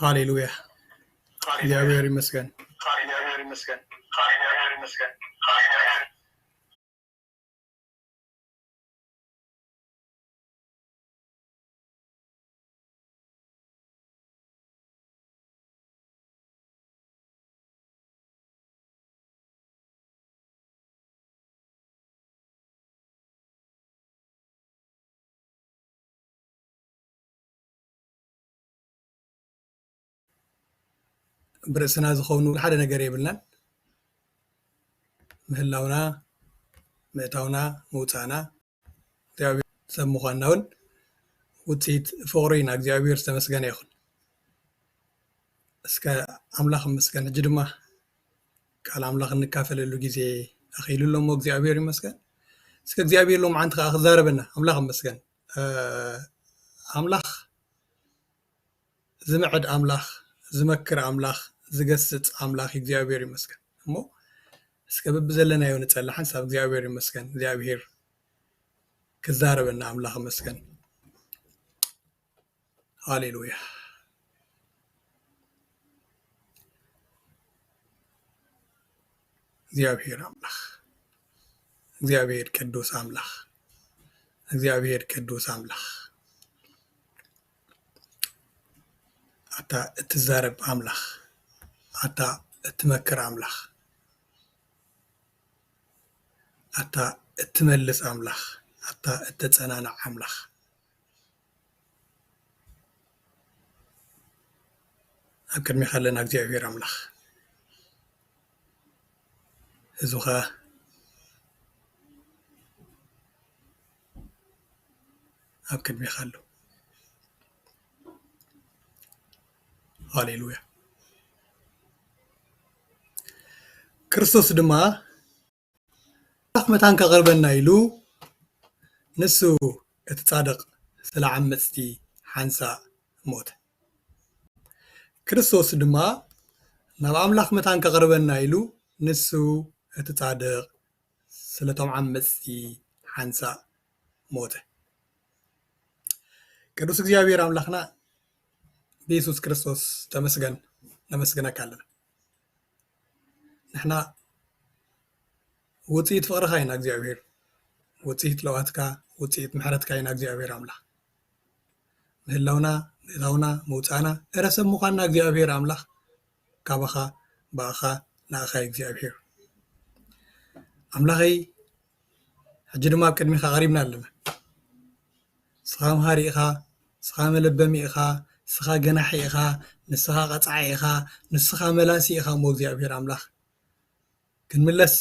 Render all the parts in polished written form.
ሃሌሉያ እግዚአብሔር ይመስገን። برسنا زخونو حدا ነገር ይብልናል ምህላውና መታውና ሞጻና እግዚአብሔር ሰምዃናውን ውጤት ፍቅሪና እግዚአብሔር ተመስገነ ይሁን እስከ አምላኽ መስገን እጅ ድማ ቃል አምላኽ እንካፈለሉ ጊዜ አኺሉሎም እግዚአብሔር ይመስገን እስከ እግዚአብሔር ሎም አንተ አኽዛረበና አምላኽ መስገን አምላኽ ዝምዕድ አምላኽ ዝመክር አምላኽ ዝገስጽ አምላኽ እግዚአብሔር ይመስገን እሞ እስከ በብዘለና የሆነ ጸላ ሐሳብ እግዚአብሔር ይመስገን እግዚአብሔር ከዛረበና አምላኽ መስገን ሃሌሉያ እግዚአብሔር አምላኽ እግዚአብሔር ቅዱስ አምላኽ እግዚአብሔር ቅዱስ አምላኽ አታ እትዛረብ አምላኽ አታ እትመክር አምላኽ አታ እትመልስ አምላኽ አታ እትጸናናዕ አምላኽ ኣብ ቅድሚኻ ኣለና እግዚአብሔር አምላኽ ህዝብኻ ኣብ ቅድሚኻ ኣሎ ሃሌሉያ ክርስቶስ ድማ رحمتان كغربنا يلو نسو اتصادق سلا عمتي حنسا موت كريستوس دما ناب املاح متان كغربنا يلو نسو اتصادق سلا توم عمتي حنسا موت ቅዱስ እግዚአብሔር አምላኽና በኢየሱስ ክርስቶስ ተመስገን ነመስገነካ ኣለና ንሕና ውጽኢት ፍቅርካ ኢና እግዚአብሔር ውጽኢት ለዋትካ ውጽኢት ምሕረትካ ኢና እግዚአብሔር አምላኽ ምህላውና ምእታውና መውፃና እረሰብ ምዃንና እግዚአብሔር አምላኽ ካባኻ ባእኻ ንኣኻ እግዚአብሔር አምላኸይ ሕጂ ድማ ኣብ ቅድሚኻ ቀሪብና ኣለና ስኻ መሃሪ ኢኻ ስኻ መለበሚ ኢኻ ስኻ ገናሒ ኢኻ ንስኻ ቀጻዒ ኢኻ ንስኻ መላሲ ኢኻ ሞ እግዚአብሔር አምላኽ ክንምለስ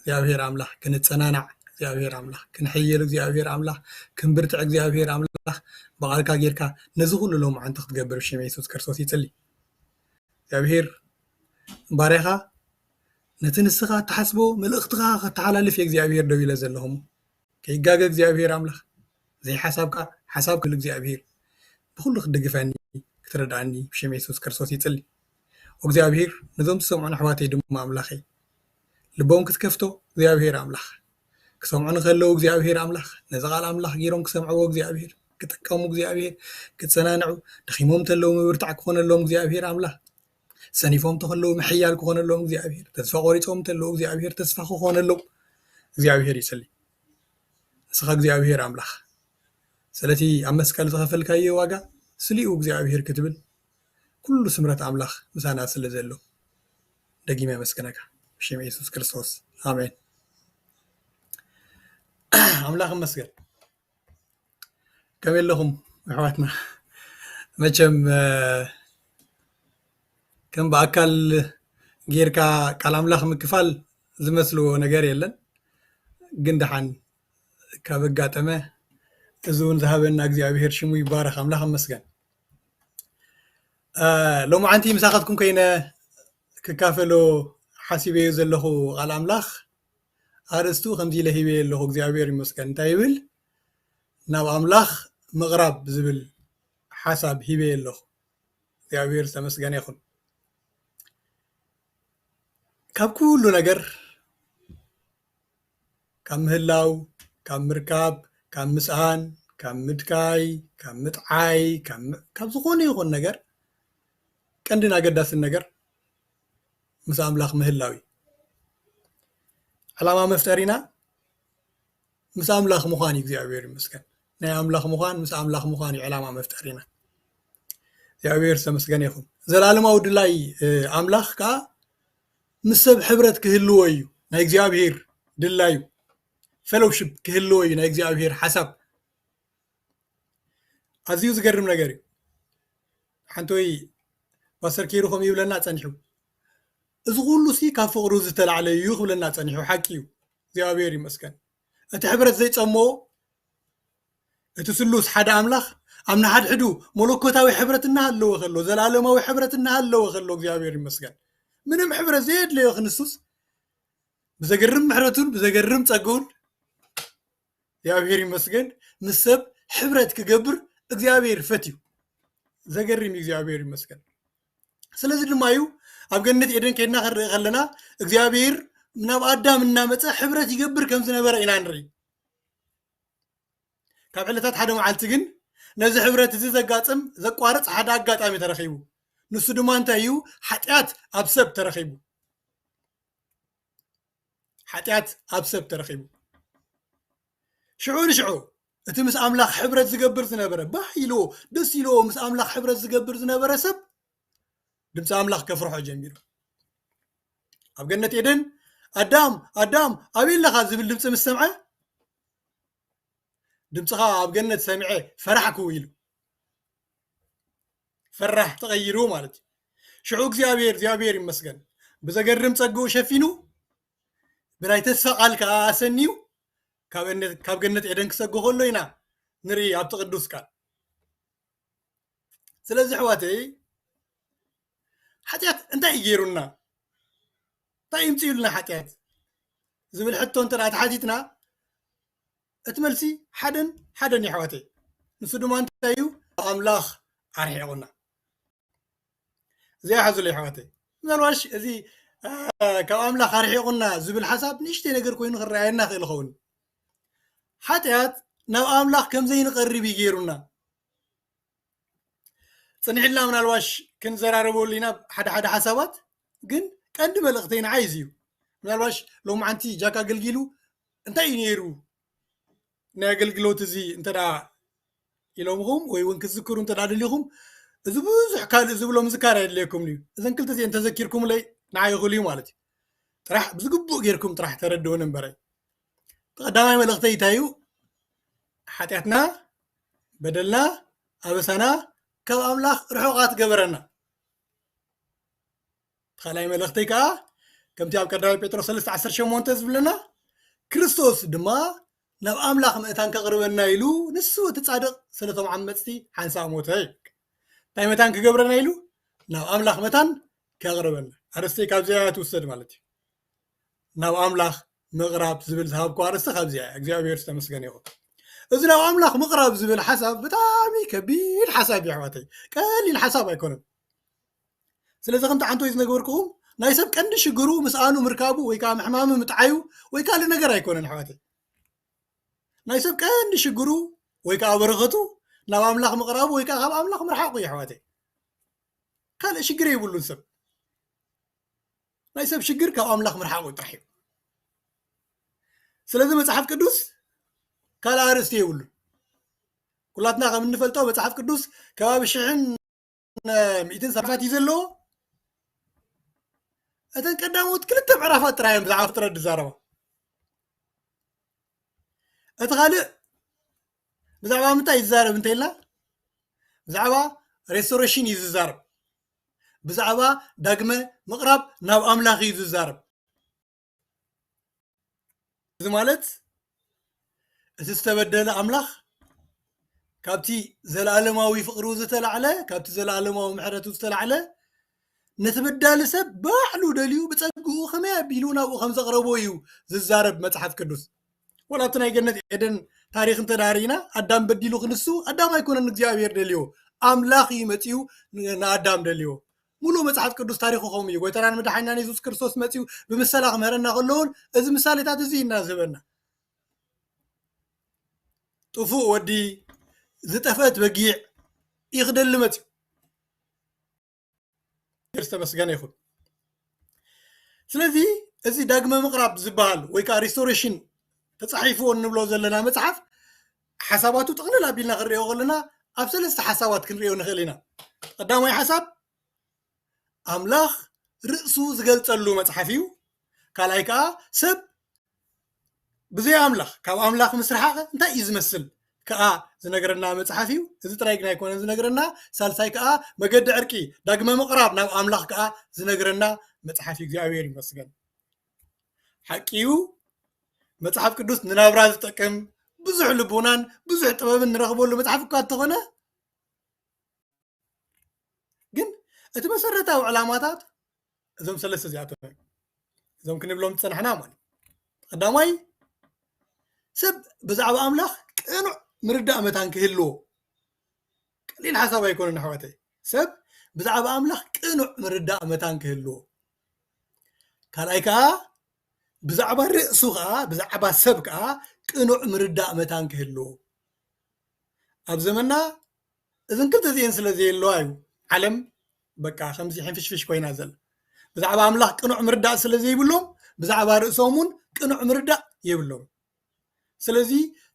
እግዚአብሔር አምላኽ ክንጸናናዕ እግዚአብሔር አምላኽ ክንሕይል እግዚአብሔር አምላኽ ክንብርትዕ እግዚአብሔር አምላኽ በቃልካ ጌርካ ነዚ ሁሉ ሎም አንተ ክትገብር ብሽም ኢየሱስ ክርስቶስ ይጽሊ እግዚአብሔር ባሪኻ ነቲ ንስኻ ተሓስቦ መልእኽትኻ ከተሓላልፍ እግዚአብሔር ደው ኢለ ዘለኹም ከይጋገ እግዚአብሔር አምላኽ ዘይ ሓሳብካ ሓሳብ ክል እግዚአብሔር ብኩሉ ክድግፈኒ ክትረዳእኒ ብሽም ኢየሱስ ክርስቶስ ይጽሊ እግዚአብሔር ነዞም ዝሰምዑን ኣሕዋተይ ድማ ኣምላኸይ ልቦም ክትከፍቶ እግዚአብሔር አምላኽ ክሰምዑን ከለው እግዚአብሔር አምላኽ ነዚ ቃል አምላኽ ጌሮም ክሰምዕዎ እግዚአብሔር ክጥቀሙ እግዚአብሔር ክጸናንዑ ደኺሞም ተለው ምብርታዕ ክኾነሎም እግዚአብሔር አምላኽ ሰኒፎም ተኸለው ምሕያል ክኾነሎም እግዚአብሔር ተስፋ ቆሪፆም ተለው እግዚአብሔር ተስፋ ክኾነሎም እግዚአብሔር ይጽሊ ንስኻ እግዚአብሔር አምላኽ ስለቲ ኣብ መስቀል ዝኸፈልካዮ ዋጋ ስሊኡ እግዚአብሔር ክትብል ኩሉ ስምረት አምላኽ ምሳና ስለ ዘሎ ደጊመ መስገነካ بشم يسوع كريستوس آمين أملاك مسجد كمل لهم أخواتنا مچم كم بأكل غير كلام أملاك مكفال زمسلو نجار يلن جندحن كبقاتمه زون ذهبنا እግዚአብሔር ሽሙ ይባረክ أملاك مسجد لو ما عندي مساحتكم كينا ككافلو حسيبي زلخو قال أملاخ أرستو خمزي لهيبي اللخو እግዚአብሔር ይመስገን تايبل ناب أملاخ مغرب زبل حسب هيبي اللخو እግዚአብሔር ተመስገን ይሁን ካብ ኩሉ ነገር ካብ ምህላው ካብ ምርካብ ካብ ምስኣን ካብ ምድካይ ካብ ምጥዓይ ካብ ዝኾነ ይኹን ነገር كندنا قداس النجر مس أملاخ مهلاوي علامة مفترينا مس أملاخ مخاني እግዚአብሔር مسكن ناي أملاخ مخان مس أملاخ مخاني علامة مفترينا እግዚአብሔር ተመስገን ይሁን ዘላለማው ድላይ أملاخ كا مسب حبرت كهلو እዩ ናይ እግዚአብሔር ድላዩ فellowship كهلو እዩ ናይ እግዚአብሔር حسب أزيو زغرم ነገር እዩ ሓንቶይ ባሰር ኪሩኹም ይብለና ጸኒሑ እዚ ሁሉ ሲ ካብ ፍቅሩ ዝተላዕለ እዩ ክብለና ጸኒሑ ሓቂ እዩ እግዚአብሔር ይመስገን እቲ ሕብረት ዘይጸሞ እቲ ስሉስ ሓደ ኣምላኽ ኣብ ንሓድሕዱ መለኮታዊ ሕብረትና ኣለዎ ከሎ ዘላለማዊ ሕብረትና ኣለዎ ከሎ እግዚአብሔር ይመስገን ምንም ሕብረት ዘየድለዮ ክንሱስ ብዘገርም ምሕረቱን ብዘገርም ጸጉን እግዚአብሔር ይመስገን ምስ ሰብ ሕብረት ክገብር እግዚአብሔር ፈትዩ ዘገርም እግዚአብሔር ይመስገን ስለዚህ ድማ እዩ ኣብ ገነት ኤደን ከይድና ክርኢ ከለና እግዚአብሔር ናብ ኣዳም እናመፀ ሕብረት ይገብር ከም ዝነበረ ኢና ንርኢ ካብ ዕለታት ሓደ መዓልቲ ግን ነዚ ሕብረት እዚ ዘጋጽም ዘቋርጽ ሓደ ኣጋጣሚ ተረኺቡ ንሱ ድማ እንታይ እዩ ሓጢኣት ኣብ ሰብ ተረኺቡ ሓጢኣት ኣብ ሰብ ተረኺቡ ሽዑ ንሽዑ እቲ ምስ ኣምላኽ ሕብረት ዝገብር ዝነበረ ባህ ኢሎ ደስ ኢሎ ምስ ኣምላኽ ሕብረት ዝገብር ዝነበረ ሰብ ድምፂ ኣምላኽ ከፍርሖ ጀሚሩ ኣብ ገነት ኤደን ኣዳም ኣዳም ኣበየለኻ ዝብል ድምፂ ምስ ሰምዐ ድምፅኻ ኣብ ገነት ሰሚዐ ፈራሕኩ ኢሉ ፈራሕ ተቐይሩ ማለት እዩ ሽዑ እግዚአብሔር ይመስገን ብዘገርም ጸጉኡ ሸፊኑ ብናይ ተስፋ ቃል ከዓ ኣሰኒዩ ካብ ገነት ኤደን ክሰጉ ከሎ ኢና ንርኢ ኣብቲ ቅዱስ ቃል ስለዚ ኣሕዋተይ ሓጢኣት እንታይ እዩ ገይሩና እንታይ ይምፅኡልና ሓጢኣት ዝብል ሕቶ እንተዳ ተሓቲትና እቲ መልሲ ሓደን እዩ ኣሕዋተይ ንሱ ድማ እንታይ እዩ ኣምላኽ ኣርሒቑና እዚኣ ሓዙለይ ኣሕዋተይ ምናልባሽ እዚ ካብ ኣምላኽ ኣርሒቑና ዝብል ሓሳብ ንእሽተይ ነገር ኮይኑ ክረኣየና ክእል ይኸውን ሓጢኣት ናብ ኣምላኽ ከምዘይንቐርብ እዩ ገይሩና ጽኒሕልና ምናልባሽ ክንዘራረበሉ ኢና ሓደ ሓሳባት ግን ቀንዲ መልእኽተይ ንዓይ እዩ ምናልባሽ ሎሚ ዓንቲ ጃካ ኣገልጊሉ እንታይ እዩ ነይሩ ናይ ኣገልግሎት እዚ እንተዳ ኢሎምኹም ወይ እውን ክዝክሩ እንተዳ ደሊኹም እዚ ብዙሕ ካልእ ዝብሎ ምዝካር የድልየኩም እዩ እዘን ክልተ እዚአን ተዘኪርኩምለይ ንዓይ ይኽእል እዩ ማለት እዩ ጥራሕ ብዝግቡእ ጌርኩም ጥራሕ ተረድኡን እምበረይ ተቐዳማይ መልእኽተይ እንታይ እዩ ሓጢኣትና በደልና ኣበሳና ካብ ኣምላኽ ርሑቓት ገበረና ካልኣይ መልእኽተይ ከዓ ከምቲ ኣብ ቀዳማይ ጴጥሮስ 3:18 ዝብለና ክርስቶስ ድማ ናብ ኣምላኽ ምእታን ከቕርበና ኢሉ ንሱ እቲ ጻድቕ ስለቶም ዓመፅቲ ሓንሳብ ሞተ እንታይ መታን ክገብረና ኢሉ ናብ ኣምላኽ መታን ከቕርበና ኣረስተይ ካብዚኣ ትውሰድ ማለት እዩ ናብ ኣምላኽ ምቕራብ ዝብል ዝሃብኩ ኣርስቲ ካብዚኣ እግዚአብሔር ዝተመስገነ ይኹን እዚ ናብ ኣምላኽ ምቕራብ ዝብል ሓሳብ ብጣዕሚ ከቢድ ሓሳብ እዩ ኣሕዋተይ ቀሊል ሓሳብ ኣይኮነን ስለዚ ከምቲ ዓንቶይ ዝነገበርኩኹም ናይ ሰብ ቀንዲ ሽግሩ ምስኣኑ ምርካቡ ወይ ከዓ ምሕማሙ ምጥዓዩ ወይ ካልእ ነገር ኣይኮነን ኣሕዋተይ ናይ ሰብ ቀንዲ ሽግሩ ወይ ከዓ በረኸቱ ናብ ኣምላኽ ምቕራቡ ወይ ከዓ ካብ ኣምላኽ ምርሓቁ እዩ ኣሕዋተይ ካልእ ሽግር የብሉን ሰብ ናይ ሰብ ሽግር ካብ ኣምላኽ ምርሓቁ ጥራሕ እዩ ስለዚ መጽሓፍ ቅዱስ ካልእ ኣርእስቲ የብሉ ኩላትና ከም እንፈልጦ መጽሓፍ ቅዱስ ከባቢ 100 ሰዓታት እዩ ዘለዎ እተን ቀዳሞት ክልተ ምዕራፋት ጥራይ ብዛዕባ ፍጥረት ዝዛረባ እቲ ካልእ ብዛዕባ ምንታይ ይዛረብ እንተኢልና ብዛዕባ ሬስቶሬሽን እዩ ዝዛረብ ብዛዕባ ዳግመ ምቕራብ ናብ ኣምላኽ እዩ ዝዛረብ እዚ ማለት እቲ ዝተበደለ ኣምላኽ ካብቲ ዘለኣለማዊ ፍቅሩ ዝተላዕለ ካብቲ ዘለኣለማዊ ምሕረቱ ዝተላዕለ ነተበዳሊ ሰብ ባዕሉ ደልዩ ብፀግኡ ከመይ ኣቢሉ ናብኡ ከም ዘቕረቦ እዩ ዝዛረብ መጽሓፍ ቅዱስ ወላቲ ናይ ገነት ኤደን ታሪክ እንተዳሪና ኣዳም በዲሉ ክንሱ ኣዳም ኣይኮነን እግዚአብሔር ደልዮ ኣምላኽ እዩ መፅኡ ንኣዳም ደልዮ ሙሉእ መጽሓፍ ቅዱስ ታሪኹ ከምኡ እዩ ጎይታናን መድሓኒናን ኢየሱስ ክርስቶስ መፅኡ ብምሳሌ ክምህረና ከለውን እዚ ምሳሌታት እዚ እናዝበና ጥፉእ ወዲ ዝጠፈት በጊዕ ይኽደሊ መፅኡ استمسجن يخون سلذي إذا داقم مقرب زبال ويكا ريستوريشن تصحيفو نبلو زلنا مصحف حساباتو تقلل أبينا غريو غلنا أبسلست حسابات كنريو نخلينا قدامي حساب أملاخ رأسو زغلت اللو مصحفيو كالايكا سب بزي أملاخ كاو أملاخ مسرحة انتا يزمسل كا زنقرنا مصحفيو إذا ترايقنا يكون زنقرنا سالساي كا مقد عركي داقم مقرب ناو أملاخ كا زنقرنا مصحفيو زياوير يمسكن حكيو مصحف قدوس ننابرا زتقم بزح لبونان بزح طبابن نرغبولو مصحف كا تخونه ግን እቲ መሰረታዊ ዕላማታት እዞም ሰለስተ እዚኣቶም እዞም ክንብሎም ፀናሕና ማለት ቀዳማይ ሰብ ብዛዕባ ኣምላኽ ቅኑዕ ምርዳእ መታን ክህልዎ ቀሊል ሓሳብ ኣይኮነን ኣሕዋተይ ሰብ ብዛዕባ ኣምላኽ ቅኑዕ ምርዳእ መታን ክህልዎ ካልኣይ ከዓ ብዛዕባ ርእሱ ከዓ ብዛዕባ ሰብ ከዓ ቅኑዕ ምርዳእ መታን ክህልዎ ኣብ ዘመንና እዘን ክልተ እዚአን ስለዘየለዋ እዩ ዓለም በቃ ከምዚ ሕንፍሽፍሽ ኮይና ዘላ ብዛዕባ ኣምላኽ ቅኑዕ ምርዳእ ስለዘይብሎም ብዛዕባ ርእሶምን ቅኑዕ ምርዳእ የብሎም ስለዚ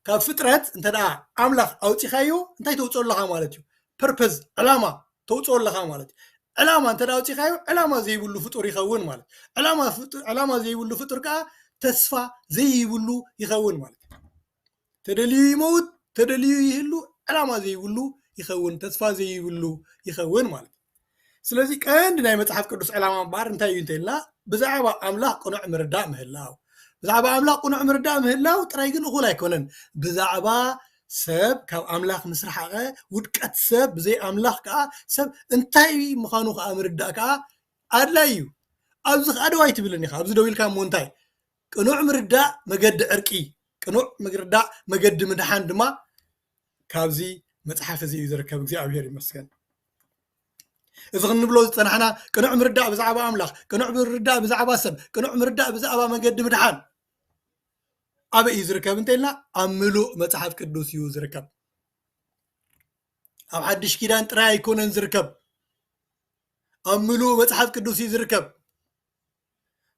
ካብ ፍጥረት እንተደኣ ኣምላኽ ኣውፂኻዮ እንታይ ተውፅኦ ኣለኻ ማለት እዩ ፐርፐዝ ዕላማ ተውፅኦ ኣለኻ ማለት እዩ ዕላማ እንተደኣ ኣውፂኻዮ ዕላማ ዘይብሉ ፍጡር ይኸውን ማለት ዕላማ ዘይብሉ ፍጡር ከዓ ተስፋ ዘይብሉ ይኸውን ማለት እዩ ተደልዩ ይመውት ተደልዩ ይህሉ ዕላማ ዘይብሉ ይኸውን ተስፋ ዘይብሉ ይኸውን ማለት ስለዚ ቀንዲ ናይ መጽሓፍ ቅዱስ ዕላማ እምበር እንታይ እዩ እንተኢልና ብዛዕባ ኣምላኽ ቅኑዕ ምርዳእ ምህላው ብዛዕባ ኣምላኽ ቅኑዕ ምርዳእ ምህላው ጥራይ ግን እኹል ኣይኮነን ብዛዕባ ሰብ ካብ ኣምላኽ ምስ ረሓቐ ውድቀት ሰብ ብዘይ ኣምላኽ ከዓ ሰብ እንታይ ምዃኑ ከዓ ምርዳእ ከዓ ኣድላይ እዩ ኣብዚ ከዓ ደዋይ ትብለኒ ኢኻ ኣብዚ ደው ኢልካ እሞ እንታይ ቅኑዕ ምርዳእ መገዲ ዕርቂ ቅኑዕ ምርዳእ መገዲ ምድሓን ድማ ካብዚ መጽሓፍ እዚ እዩ ዝርከብ እግዚኣብሔር ይመስገን إذا خنبلو زتنحنا كنوع مرداء بزعبا أملاخ كنوع مرداء بزعبا سب كنوع مرداء بزعبا مقد مدحان أبا يزركب انتلنا أملو متحف قدوس يوزركب أب حدش كيدان تراي يكون انزركب أملو متحف قدوس يزركب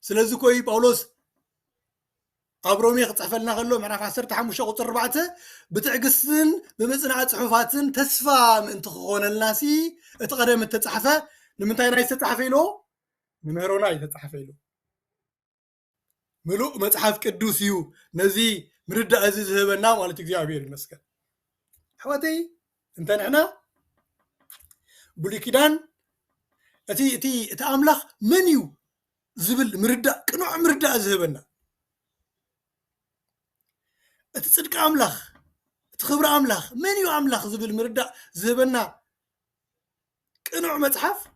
سلازو كوي باولوس أبرومي قطعفلنا غلو معنا فاسر تحموش قطر ربعته بتعقسن بمصنع صحفاتن تسفى من تخون الناسي اتقدم التصحفه لمنتاي راي تتصحفي له نمهرونا يتتصحفي ملوء مصحف قدوس يو نزي مرد عزيز هبنا مالت እግዚአብሔር ይመስገን حواتي انت نحنا بوليكيدان اتي املاخ منيو زبل مرد قنوع مرد زهبنا اتصدق أملاخ تخبر أملاخ من يو أملاخ زبل مرداء زبنا كنوع متحف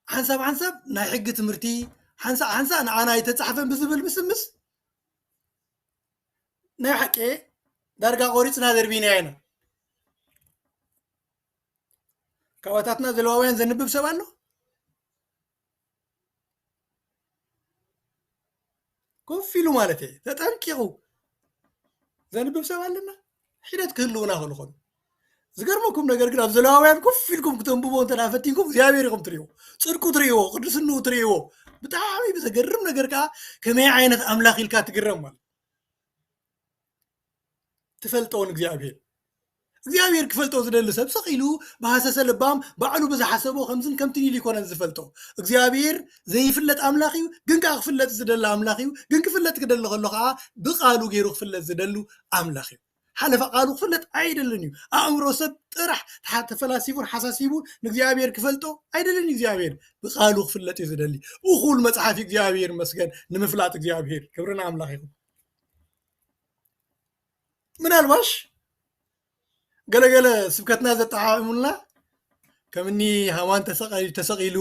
حنسب ناي حقة مرتي حنسا أنا يتتحفن بزبل بسمس ناي حكي درجة قوريت نادر بيني عينا كواتاتنا زلواوين زنب بسوانو كوفيلو مالتي تتنكيغو زنب بسوالنا حينات كلونا خلقون زقرمكم نقر قراب زلاوين كفيلكم كتنبوبو انت نافتيكم زيابيركم تريو صدقو تريو قدسنو تريو بتاعي بس قرم نقر كا كمي عينة أملاخ الكا تقرم مال تفلتون እግዚአብሔር ክፈልጦ ዝደሊ ሰብ ሰቂሉ በሐሰሰ ልባም ባዕሉ በዛ ሓሰቦ ከምዝን ከምትኒ ሊኮነን ዝፈልጦ እግዚአብሔር ዘይፍለጥ ኣምላኽ እዩ ግን ከዓ ክፍለጥ ዝደሊ ኣምላኽ እዩ ግን ክፍለጥ ክደሊ ከሎ ከዓ ብቃሉ ገይሩ ክፍለጥ ዝደሉ ኣምላኽ እዩ ሓለፈ ቃሉ ክፍለጥ ኣይደልን እዩ ኣእምሮ ሰብ ጥራሕ ተፈላሲፉን ሓሳሲቡን ንእግዚአብሔር ክፈልጦ ኣይደልን እግዚአብሔር ብቃሉ ክፍለጥ እዩ ዝደሊ እኹል መጽሓፍ እግዚአብሔር መስገን ንምፍላጥ እግዚአብሔር ክብርና ኣምላኽ ይኹን ምናልባሽ ገለገለ ስብከትና ዘጣዓሙልና ከምኒ ሃማን ተሰቂሉ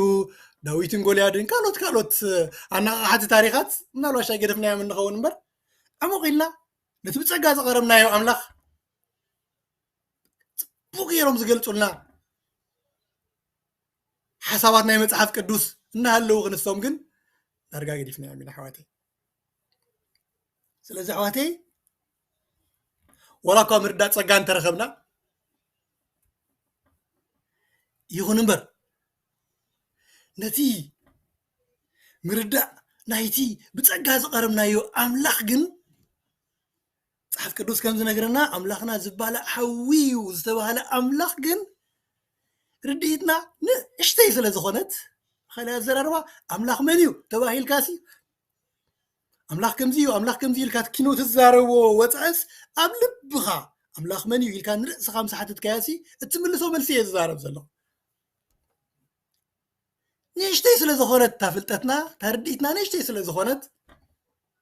ዳዊትን ጎልያድን ካልኦት ኣናቃሓቲ ታሪኻት ምናልባሽ ኣይገደፍናዮም እንኸውን እምበር ዕሙቕ ኢልና ነቲ ብፀጋ ዘቐረብናዮ ኣምላኽ ፅቡቕ ጌሮም ዝገልፁልና ሓሳባት ናይ መፅሓፍ ቅዱስ እናሃለዉ ክንሶም ግን ዳርጋ ገዲፍናዮም ኢና ኣሕዋተይ ስለዚ ኣሕዋተይ ወላ እኳ ምርዳእ ፀጋ እንተረኸብና ይኹን እምበር نتي مردا نايتي بتصقاز قربنايو أملاخ جن صحف كدوس كم زنقرنا أملاخنا زبالة حويو زبالة أملاخ جن رديتنا اشتي سلا زخونت خليها زراروا أملاخ منيو تباهي الكاسي أملاخ كمزيو أملاخ كمزيو الكات كينو تزارو واتعس أملب بخا أملاخ منيو الكان رأس خمسة حتى كاسي تملسو ملسي الزارب زلو نشتي سلا زخونت تافلتتنا ترديتنا نشتي سلا زخونت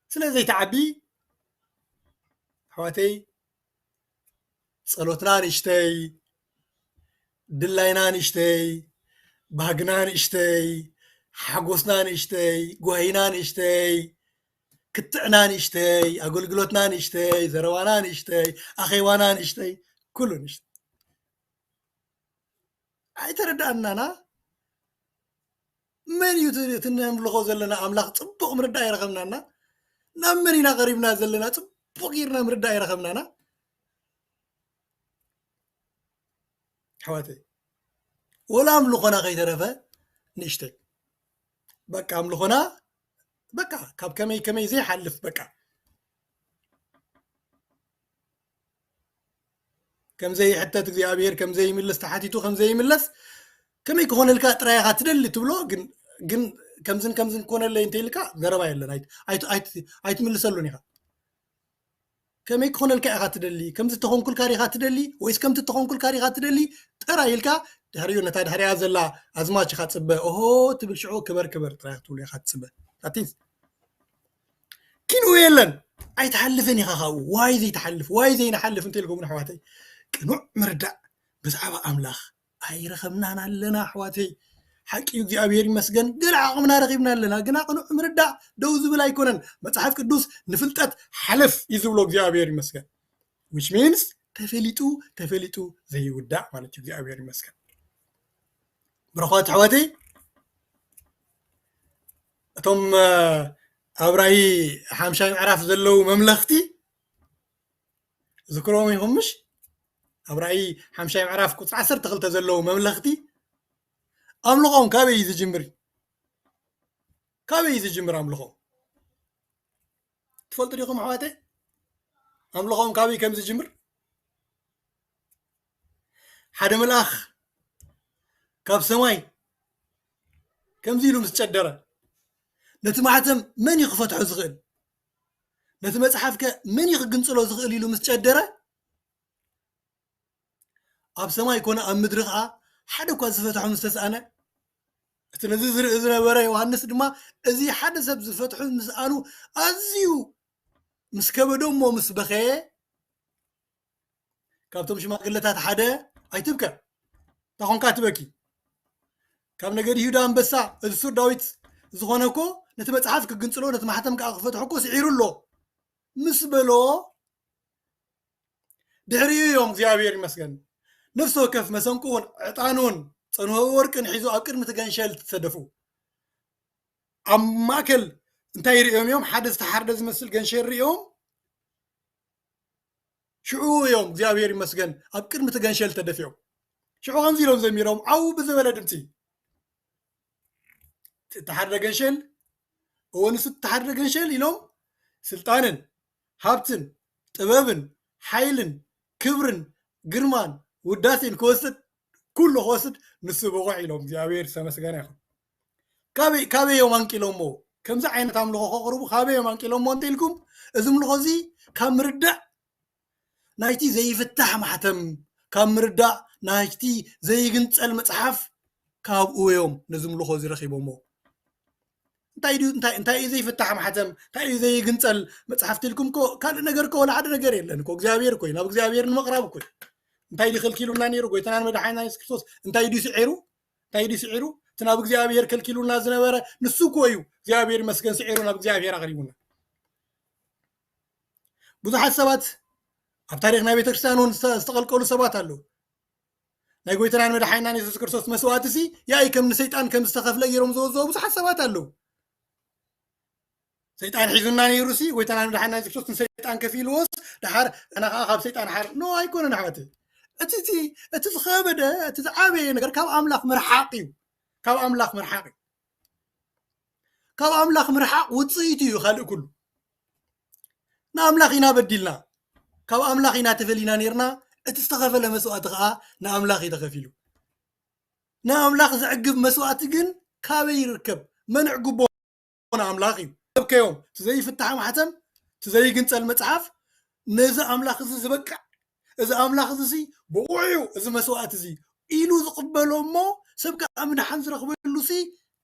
سلا زي تعبي حواتي صلوتنا نشتي دلاينا نشتي باقنا نشتي حقوسنا نشتي قوهينا نشتي كتعنا نشتي أقولقلوتنا نشتي زروانا نشتي أخيوانا نشتي كله نشتي أي ترد أننا من يتنهم لغو زلنا أملاق تبقى مرد أي رقمنا نمنينا قريبنا زلنا تبقى يرنا مرد أي رقمنا حواتي ولا أملقنا غي ترفا نشتي بقى أملقنا بقى كاب كمي زي حلف بقى كم زي حتى تجزي أبير كم زي ملس تحتيتو كم زي ملس كم يكون الكا ترايها تدل تبلو جن كم زن كون اللي انت لك ضربا يلا ايت ملسلوني كم يكون الكا تدلي كم تتخون كل كاري تدلي ويس كم تتخون كل كاري تدلي ترى يلكا دهريو نتا دهريا زلا ازماش خاصبه اوهو تبل شعو كبر ترايحتو لي خاصبه تاتيس كينو يلن اي تحلفني خا واي زي تحلف واي زي نحلف انت لكم حواتي كنوع مردا بزعبا املاخ اي رخمنا لنا حواتي حق يجي أبير مسجن قل عقمنا رغبنا لنا قنا قنوع مردا دوز بلا يكونن مصحف قدوس نفلتت حلف يزولو جي أبير مسجن which means تفليتو زي ودع مالت يجي أبير مسجن برخوات حواتي أتم أبراهي حامشاي عرف زلو مملختي ذكروهم يهمش أبراهي حامشاي عرف كنت عسر تغلت زلو مملختي أملقهم كابي يزي جمري أملقهم تفضل ريقهم حواتي أملقهم كابي كم زي جمر حدا من الأخ كاب سماي كم زيلو مستشدرة نتمعتم من يخفت عزغل نتمسحفك من يخقنصلو زغل يلو مستشدرة أب سماي يكون أم مدرخة حدا كوا زفتحو مستسأنا تنززر إذن بري وهنس دما إذي حدا سب زفتحو مسأنو أزيو مسكبدو مو مسبخي كابتم شما قلتات حدا أي تبكى تاخون كاتبكي كاب نجد يهودا أنبسا إذ سور داويت زخونكو نتمسحفك قنصلو نتمحتمك أخفتحوكو سعيرو له مسبلو دحريو يوم زيابير مسكن نفسه كف مسنكون عطانون صنو ورقن حيزو أبكر متغنشل تصدفو أم ماكل انتاي ريوم يوم حدث تحردز مسل غنشل ريوم شعو يوم زيابير مسكن أبكر متغنشل تدفيو شعو غنزيلهم زميرهم أو بزبالة دمتي تحرد غنشل ونسو تحرد غنشل يلوم سلطانن هابتن طبابن حيلن كبرن قرمان وداسين كوسد كله كوسد نسو بقوعي لهم زيابير سمسكان ياخد كابي يوم انكي لومو كم زي عينة عملو خقربو كابي يوم انكي لومو انتلكم ازم لغزي كام ردع نايتي زي فتح محتم كام ردع نايتي زي قنت المصحف كاب يوم نزم لغزي رخيبو مو انتاي زي فتح محتم انتاي زي قنت المصحف تلكم كو كان نقركو ولا حد نقر يلن كو اغزابير كوي ناب اغزابير المقرب كوي انتاي دي خلكيلونا نيرو قويتنا مدحينا يسكرتوس انتاي دي سعيرو تناب اغزابير كلكيلونا زنبره نسو كويو اغزابير مسكن سعيرو ناب اغزابير اغريبونا بزحات سبات اب تاريخنا بيتكريستيانون استقلقلو سبات الو ناي قويتنا مدحينا يسكرتوس مسواتسي ياي كم نسيطان كم استخفل يروم زوزو بزحات سبات الو سيطان حيزونا نيروسي قويتنا مدحينا يسكرتوس نسيطان كفيلوس دحار انا خاب سيطان حار نو ايكون نحوتي اتي تخابده اتعابي نغير كاب املاك مرحاقي ካብ ኣምላኽ ምርሓቕ ውፅኢት እዩ ካልእ ኩሉ ንኣምላኽ ኢና በዲልና ካብ ኣምላኽ ኢና ተፈሊና ነርና እቲ ዝተኸፈለ መስዋዕቲ ከዓ ንኣምላኽ እዩ ተኸፊሉ ንኣምላኽ ዝዕግብ መስዋዕቲ ግን ካበይ ይርከብ መንዕ ግቦ ንኣምላኽ እዩ ከዮም ትዘይፍታሕ ማሕተም ትዘይግንፀል መፅሓፍ ነዚ ኣምላኽ እዚ ዝበቅዕ እዚ ኣምላኽ እዚ ብቑዑ እዚ መስዋዕቲ እዚ ኢሉ ዝቕበሎ እሞ ሰብ ከዓ ምድሓን ዝረኽበሉ ሲ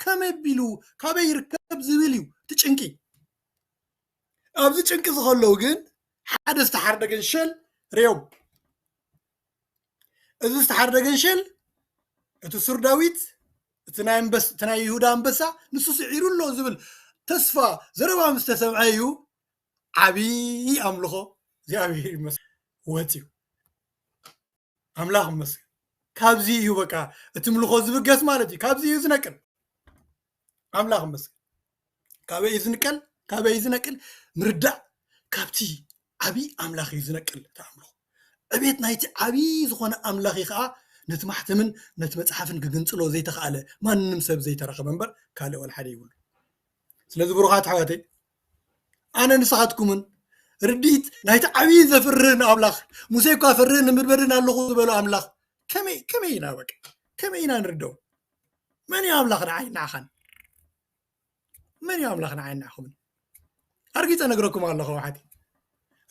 ከመይ ኣቢሉ ካበይ ይርከብ ዝብል እዩ ትጭንቂ ኣብዚ ጭንቂ ዝኸለዉ ግን ሓደ ዝተሓርደ ገንሸል ርዮም እዚ ዝተሓርደ ገንሸል እቲ ሱር ዳዊት እቲ ናይ ይሁዳ ኣንበሳ ንሱ ስዒሩ ኣሎ ዝብል ተስፋ ዘረባ ምስ ተሰምዐ እዩ ዓብዪ ኣምልኾ እግዚኣብሔር ይመስገን ወፂኡ ኣምላኽ ይመስገን ካብዚ እዩ በቃ እቲ ምልኾ ዝብገስ ማለት እዩ ካብዚ እዩ ዝነቅል ኣምላኽ ይመስገን ካበይ እዩ ዝነቅል ምርዳእ ካብቲ ዓብዪ ኣምላኽ እዩ ዝነቅል ተኣምልኾ ዕቤት ናይቲ ዓብዪ ዝኾነ ኣምላኽ ከዓ ነቲ ማሕተምን ነቲ መፅሓፍን ክግንፅሎ ዘይተኸኣለ ማንም ሰብ ዘይተረኸበ እምበር ካልእ ወልሓደ ይብሉ ስለዚ ብሩኻት ኣሕዋተይ ኣነ ንስኻትኩምን ርዲት ናይቲ ዓብዪ ዘፍርህን ኣምላኽ ሙሴ እኳ ፍርህን ንምድበድን ኣለኹ ዝበሎ ኣምላኽ ከመይ ኢና በቃ ከመይ ኢና ንርድኦ መን እዩ ኣምላኽ ንዓይ ንዓኻን መን እዩ ኣምላኽ ንዓይ ንዓኹምን ኣርጊፀ ነግረኩም ኣለኹ ኣሓቲ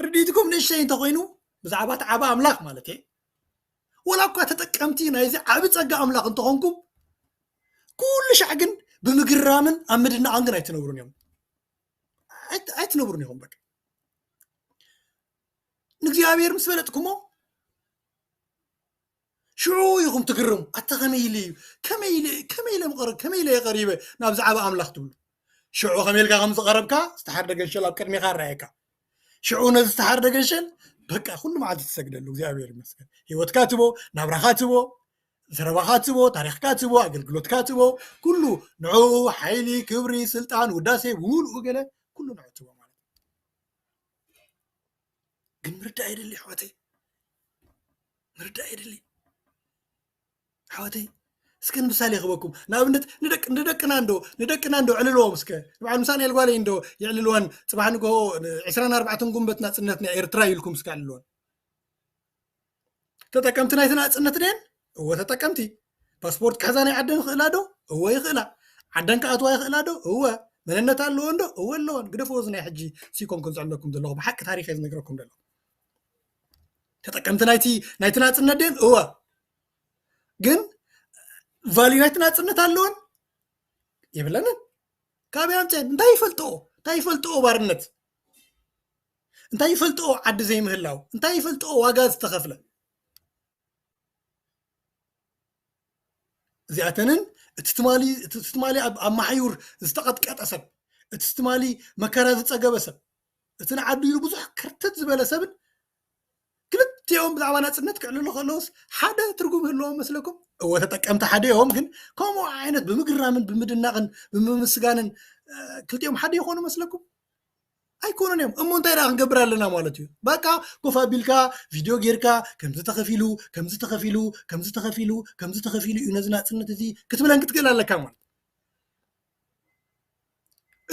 ርዲትኩም ንእሽተይ እንተኮይኑ ብዛዕባ እቲ ዓባ ኣምላኽ ማለት እየ ወላ እኳ ተጠቀምቲ ናይዚ ዓብ ፀጋ ኣምላኽ እንተኾንኩም ኩሉ ሻዕ ግን ብምግራምን ኣብ ምድናቕን ግን ኣይትነብሩን እዮም ኣይትነብሩን ኢኹም በቃ ንእግዚኣብሔር ምስ በለጥኩሞ ሽዑ ኢኹም ትግርሙ ኣታ ከመይ ኢለ እዩ ከመይ ኢለ የቐሪበ ናብ ዛዕባ ኣምላኽ ትብሉ ሽዑ ከመይልካ ከም ዝቐረብካ ዝተሓርደ ገንሸል ኣብ ቅድሚኻ ራእየካ ሽዑ ነዚ ዝተሓርደ ገንሸል በቃ ኩሉ መዓልቲ ትሰግደሉ እግዚኣብሔር ይመስገን ሂወትካ ትቦ ናብራኻ ትቦ ዘረባኻ ትቦ ታሪኽካ ትቦ ኣገልግሎትካ ትቦ ኩሉ ንዑ ሓይሊ ክብሪ ስልጣን ውዳሴ ውልኡ ገለ ኩሉ ንዑ ትቦ ማለት ግን ምርዳእ የድሊ ኣሕዋተይ ምርዳእ የድሊ ኣሕዋተይ እስከ ምሳሌ ይኽበኩም ንኣብነት ንደቅና እንዶ ዕልልዎም እስከ ንባዕል ምሳሌ ልጓለይ እንዶ ይዕልልወን ፅባሕ ንግሆ 24 ጉንበት ናፅነት ናይ ኤርትራ ኢልኩም እስከ ዕልልወን ተጠቀምቲ ናይቲ ናፅነት ድን እወ ተጠቀምቲ ፓስፖርት ክሕዛ ናይ ዓደን ይኽእላ ዶ እወ ይኽእላ ዓደን ከኣትዋ ይኽእላ ዶ እወ መንነት ኣለዎ ዶ እወ ኣለዎን ግደፈዎ እዚ ናይ ሕጂ ሲኮን ክንዝዕለኩም ዘለኹ ብሓቂ ታሪክ ዝነግረኩም ዘለኹ ተጠቀምቲ ናይቲ ናፅነት ድን እወ ግን ቫልዩ ናይቲ ናፅነት ኣለዎን የብለንን ካበይ ኣምፅአ እንታይ ይፈልጥኦ ባርነት እንታይ ይፈልጥኦ ዓዲ ዘይምህላው እንታይ ይፈልጥኦ ዋጋ ዝተኸፍለ እዚኣተንን እቲ ትማሊ ኣብ ማሓዩር ዝተቐጥቀጠ ሰብ እቲ ትማሊ መከራ ዝፀገበ ሰብ እቲ ንዓዱ ኢሉ ብዙሕ ከርተት ዝበለ ሰብን ክልቲኦም ብዛዕባ ናፅነት ክዕልሉ ከለውስ ሓደ ትርጉም ህልዎም መስለኩም እወ ተጠቀምቲ ሓደ እዮም ግን ከምኡ ዓይነት ብምግራምን ብምድናቕን ብምምስጋንን ክልቲኦም ሓደ ይኾኑ መስለኩም ኣይኮኑን እዮም እሞ እንታይ ዳ ክንገብር ኣለና ማለት እዩ በቃ ኮፍ ኣቢልካ ቪድዮ ጌርካ ከምዚ ተኸፊሉ እዩ ነዚ ናፅነት እዚ ክትብለን ክትክእል ኣለካ ማለት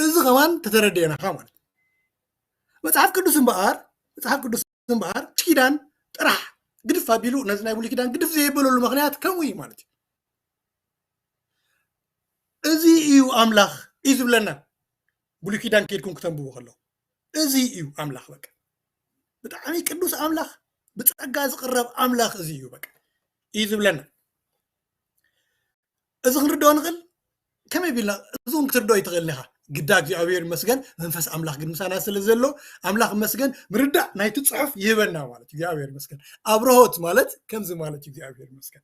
እዚ ኸማን ተተረድየናኻ ማለት መፅሓፍ ቅዱስ እምበኣር ኪዳን ጥራሕ ግድፍ ኣቢሉ ነዚ ናይ ብሉይ ኪዳን ግድፍ ዘየበለሉ ምክንያት ከምኡ እዩ ማለት እዩ እዚ እዩ ኣምላኽ እዩ ዝብለና ብሉይ ኪዳን ከይድኩም ክተንብቡ ከለኹ እዚ እዩ ኣምላኽ በቃ ብጣዕሚ ቅዱስ ኣምላኽ ብፀጋ ዝቕረብ ኣምላኽ እዚ እዩ በቃ እዩ ዝብለና እዚ ክንርድኦ ንኽእል ከመይ ቢልና እዚ እውን ክትርድኦ ይትኽእል ኢኻ ግዳ እግዚኣብሔር ይመስገን መንፈስ ኣምላኽ ግን ምሳና ስለ ዘሎ ኣምላኽ ይመስገን ምርዳእ ናይቲ ፅሑፍ ይህበና ማለት እዩ እግዚኣብሔር ይመስገን ኣብርሆት ማለት ከምዚ ማለት እዩ እግዚኣብሔር ይመስገን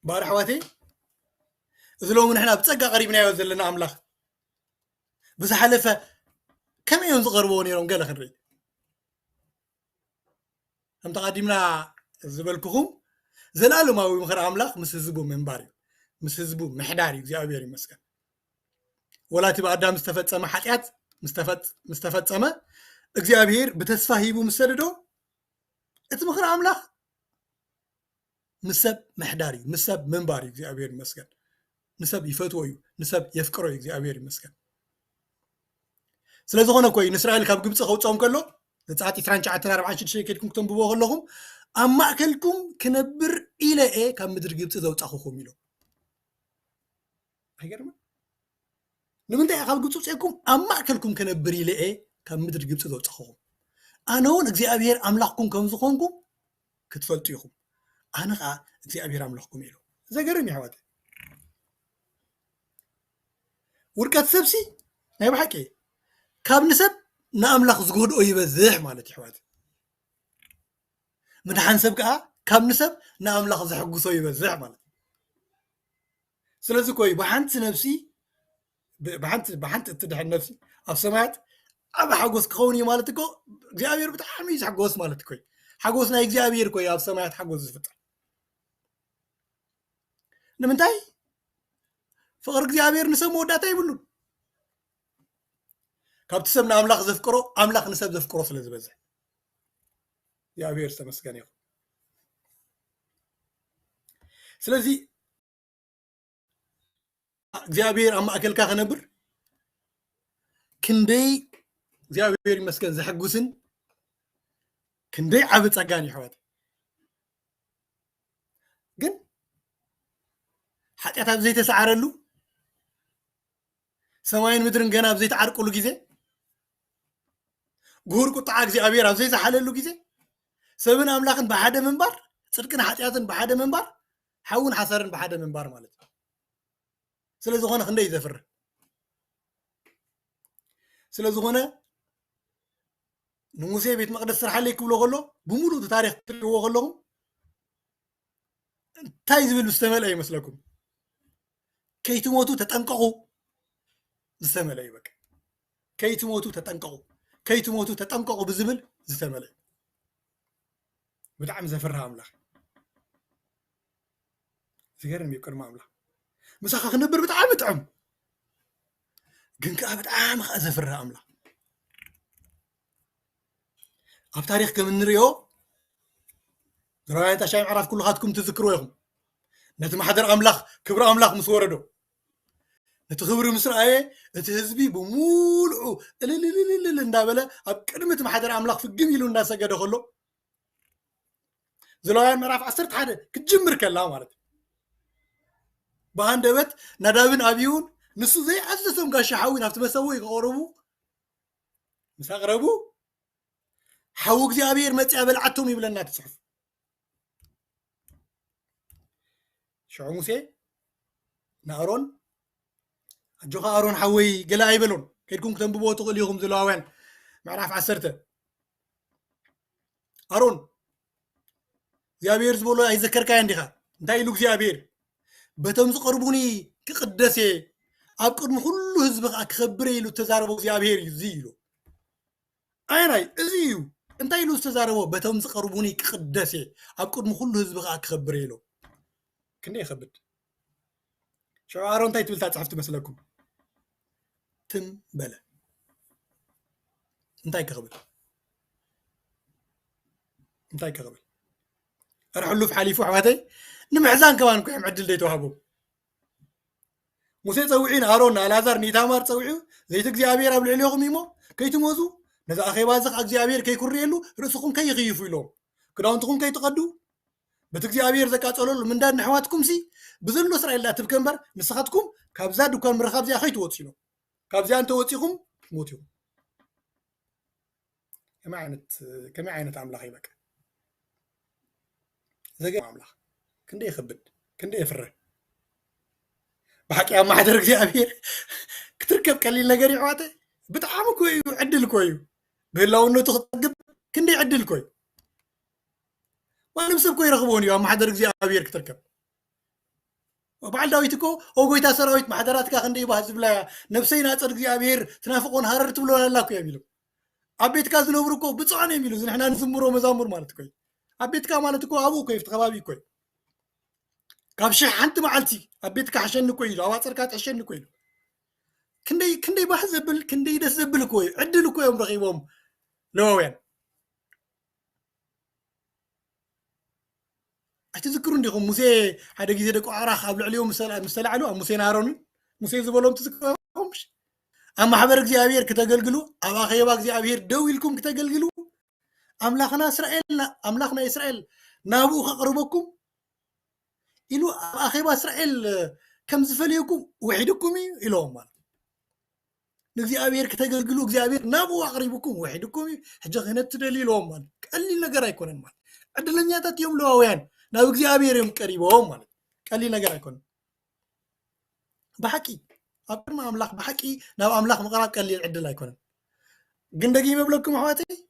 ባር ኣሕዋተይ እዚ ሎሚ ንሕና ብፀጋ ቀሪብናዮ ዘለና ኣምላኽ ብዝሓለፈ ከመይ እዮም ዝቐርብዎ ነይሮም ገለ ክንርኢ ከም ተቐዲምና ዝበልክኹም ዘለኣለማዊ ምኽሪ ኣምላኽ ምስ ህዝቡ ምንባር እዩ ምስ ህዝቡ ምሕዳር እዩ እግዚኣብሔር ይመስገን ወላቲ ብኣዳም ዝተፈፀመ ሓጢኣት ምስ ተፈፀመ እግዚኣብሔር ብተስፋ ሂቡ ምስ ሰደዶ እቲ ምኽሪ ኣምላኽ ምስ ሰብ ምሕዳር እዩ ምስ ሰብ ምንባር እዩ እግዚኣብሔር ይመስገን نسب يفتوي نسب يفكروا እግዚአብሔር ይመስገን ስለዝኾነ ኮይ ንእስራኤል ካብ ግብፂ ከውፅኦም ከሎ ዘፀአት 29:46 ከድኩም ክትንብቦ ከለኹም ኣብ ማእከልኩም ክነብር ኢለ እየ ካብ ምድሪ ግብፂ ዘውፃኹኹም ኢሎም ኣይገርምን ንምንታይ ካብ ግብፂ ውፅአኩም ኣብ ማእከልኩም ክነብር ኢለ እየ ካብ ምድሪ ግብፂ ዘውፃኹኹም ኣነ እውን እግዚኣብሔር ኣምላኽኩም ከም ዝኾንኩም ክትፈልጡ ኢኹም ኣነ ከዓ እግዚኣብሔር ኣምላኽኩም ኢሉ ዘገርም እዩ ኣሕዋት ውድቀት ሰብሲ ናይ ባሓቂ ካብ ንሰብ ንኣምላኽ ዝጎድኦ ይበዝሕ ማለት እዩ ኣሕዋት ምድሓን ሰብ ከዓ ካብ ንሰብ ንኣምላኽ ዘሐጉሶ ይበዝሕ ማለት እዩ ስለዚ ኮይ ብሓንቲ ነፍሲ ብሓንቲ እትድሕን ነፍሲ ኣብ ሰማያት ኣብ ሓጎስ ክኸውን እዩ ማለት እኮ እግዚኣብሔር ብጣዕሚ እዩ ዝሓጎስ ማለት ኮይ ሓጎስ ናይ እግዚኣብሔር ኮይ ኣብ ሰማያት ሓጎስ ዝፍጠር ንምንታይ ፍቅሪ እግዚኣብሔር ንሰብ መወዳእታ ይብሉን ካብቲ ሰብ ንኣምላኽ ዘፍቅሮ ኣምላኽ ንሰብ ዘፍቅሮ ስለ ዝበዝሕ እግዚኣብሔር ዝተመስገነ ይኹን ስለዚ እግዚኣብሔር ኣብ ማእከልካ ክነብር ክንደይ እግዚኣብሔር ይመስገን ዘሐጉስን ክንደይ ዓብ ፀጋን እዩ ኣሕዋት ግን ሓጢኣት ኣብ ዘይተሰዓረሉ ሰማይን ምድርን ገና ኣብ ዘይተዓርቁሉ ግዜ ጉሁር ቁጣዓ እግዚኣብሔር ኣብ ዘይዝሓለሉ ግዜ ሰብን ኣምላኽን ብሓደ ምንባር ፅድቅን ሓጢኣትን ብሓደ ምንባር ሓውን ሓሰርን ብሓደ ምንባር ማለት እዩ ስለዝኾነ ክንደይ ዘፍርህ ስለዝኾነ ንሙሴ ቤት መቅደስ ስራሕለይ ክብሎ ከሎ ብሙሉእ እቲ ታሪክ ትሪእዎ ከለኹም እንታይ ዝብል ዝተመልአ ይመስለኩም ከይትሞቱ ተጠንቀቑ ዝተመልአ እዩ በቃ ከይትሞቱ ተጠንቀቑ ከይትሞቱ ተጠንቀቑ ብዝብል ዝተመልአ ብጣዕሚ ዘፍርህ ኣምላኽ ዝገርም እዩ ቅድሚ ኣምላኽ ምሳኻ ክነብር ብጣዕሚ ጥዑም ግን ከዓ ብጣዕሚ ከዓ ዘፍርህ ኣምላኽ ኣብ ታሪክ ከም እንሪኦ ዘራውያን ታሻይ ምዕራፍ ኩልኻትኩም ትዝክርዎ ኢኹም ነቲ ማሕደር ኣምላኽ ክብሪ ኣምላኽ ምስ ወረዶ ነቲ ክብሪ ምስ ረኣየ እቲ ህዝቢ ብሙሉኡ እልልልልል እንዳበለ ኣብ ቅድሚ እቲ ማሕደር ኣምላኽ ፍግም ኢሉ እንዳሰገደ ከሎ ዘራውያን ምዕራፍ 11 ክትጅምር ከላ ማለት እዩ ብሃንደበት ናዳብን ኣብዩን ንሱ ዘይዓዘዞም ጋሻ ሓዊ ናብቲ መሰውኢ ክቐርቡ ምስ ኣቕረቡ ሓዊ እግዚኣብሔር መፅያ በልዓቶም ይብለና እቲ ፅሑፍ ሽዑ ሙሴ ንኣሮን ኣጆኻ ኣሮን ሓወይ ገለ ኣይበሎን ከድኩም ክተንብብዎ ትኽእሉ ኢኹም ዘሌዋውያን ምዕራፍ 10 ኣሮን እግዚኣብሔር ዝበሎ ኣይዘከርካዮ እንዲኻ እንታይ ኢሉ እግዚኣብሔር በቶም ዝቐርቡኒ ክቅደስ እየ ኣብ ቅድሚ ኩሉ ህዝቢ ከዓ ክኸብር ኢሉ ተዛረቦ እግዚኣብሔር እዩ እዚ ኢሉ ኣይናይ እዚ እዩ እንታይ ኢሉ ዝተዛረቦ በቶም ዝቐርቡኒ ክቅደስ እየ ኣብ ቅድሚ ኩሉ ህዝቢ ከዓ ክኸብር ኢሉ ክንደይ ይኸብድ ሽዑ ኣሮን እንታይ ትብል ታፅሓፍ ትመስለኩም ትም በለ እንታይ ክኽብል ሕሉፍ ሓሊፉ ኣሕዋተይ ንምሕዛን ከማን ኮ ዕድል ዘይተዋሃቦ ሙሴ ፀውዒ ንኣሮን ንኣልዓዛር ንኢታማር ፀውዒ ዘይቲ እግዚኣብሔር ኣብ ልዕሊኹም እሞ ከይትመዙ ነዚ ኣኼባ እዚ ከዓ እግዚኣብሔር ከይኩርየሉ ርእስኹም ከይኽይፉ ኢሎም ክዳውንትኹም ከይትቐዱ በቲ እግዚኣብሔር ዘቃፀለሉ ምንዳድ ንኣሕዋትኩም ሲ ብዘሎ እስራኤል እትብከ እምበር ንስኻትኩም ካብዛ ድኳን ምርኻብ እዚኣ ከይትወፁ ኢሎም ካብዚኣ እንተወፂኹም ትሞት ኢኹም ከመይ ዓይነት ኣምላኽ ይበቃ ዘገርም ኣምላኽ ክንደይ ይኽብድ ክንደይ የፍርህ ብሓቂ ኣብ ማሕደር እግዚኣብሔር ክትርከብ ቀሊል ነገር እዩ ኣሕዋተይ ብጣዕሚ ኮ እዩ ዕድል ኮ እዩ ብህላውነቱ ክትጠግብ ክንደይ ዕድል ኮ እዩ ማንም ሰብ ኮ ይረኽቦን እዩ ኣብ ማሕደር እግዚኣብሔር ክትርከብ በዓል ዳዊት እኮ ኦጎይታ ሰራዊት ማሕደራትካ ክንደይ ባህ ዝብላ ነብሰይ ናፀድ እግዚኣብሔር ትናፍቆን ሃረር ትብሎላ እኮ እዮም ኢሎም ኣብ ቤትካ ዝነብሩ እኮ ብፅዖን እዮም ኢሉ ንሕና ንዝምሮ መዛሙር ማለት ኮ ኣብ ቤትካ ማለት እኮ ኣብኡ ኮ ይፍቲ ከባቢ ኮ ካብ ሽሕ ሓንቲ መዓልቲ ኣብ ቤትካ ሓሸኒ ኮ ኢሉ ኣብ ኣፀርካ ትሕሸኒ ኮ ኢሉ ክንደይ ባህ ዘብል ክንደይ ደስ ዘብል እኮ እዩ ዕድል እኮ እዮም ረኺቦም ሌዋውያን أتذكرون ديكم موسى هذا جزء دك عراق قبل عليهم مسلا علو موسى نارون موسى زبلهم تذكرهمش أما حبر እግዚአብሔር ከተገልግሉ ኣብ ኣኼባ እግዚአብሔር ደው ኢልኩም ከተገልግሉ ኣምላኽና እስራኤል ናብኡ ከቕርበኩም ኢሉ ኣብ ኣኼባ እስራኤል ከም ዝፈልየኩም ውሒድኩም እዩ ኢሎም ማለት ንእግዚአብሔር ከተገልግሉ እግዚአብሔር ናብኡ ኣቕሪብኩም ውሒድኩም እዩ ሕጂ ክህነት ትደልዩ ኢሎም ማለት ቀሊል ነገር ኣይኮነን ማለት ዕድለኛታት እዮም ሌዋውያን ናብ እግዚአብሔር እዮም ቀሪቦም ማለት ቀሊል ነገር ኣይኮነን بحكي أبرم أملاك بحكي ناو أملاك مقرب قليل عدل أيكون قندقي مبلغكم حواتي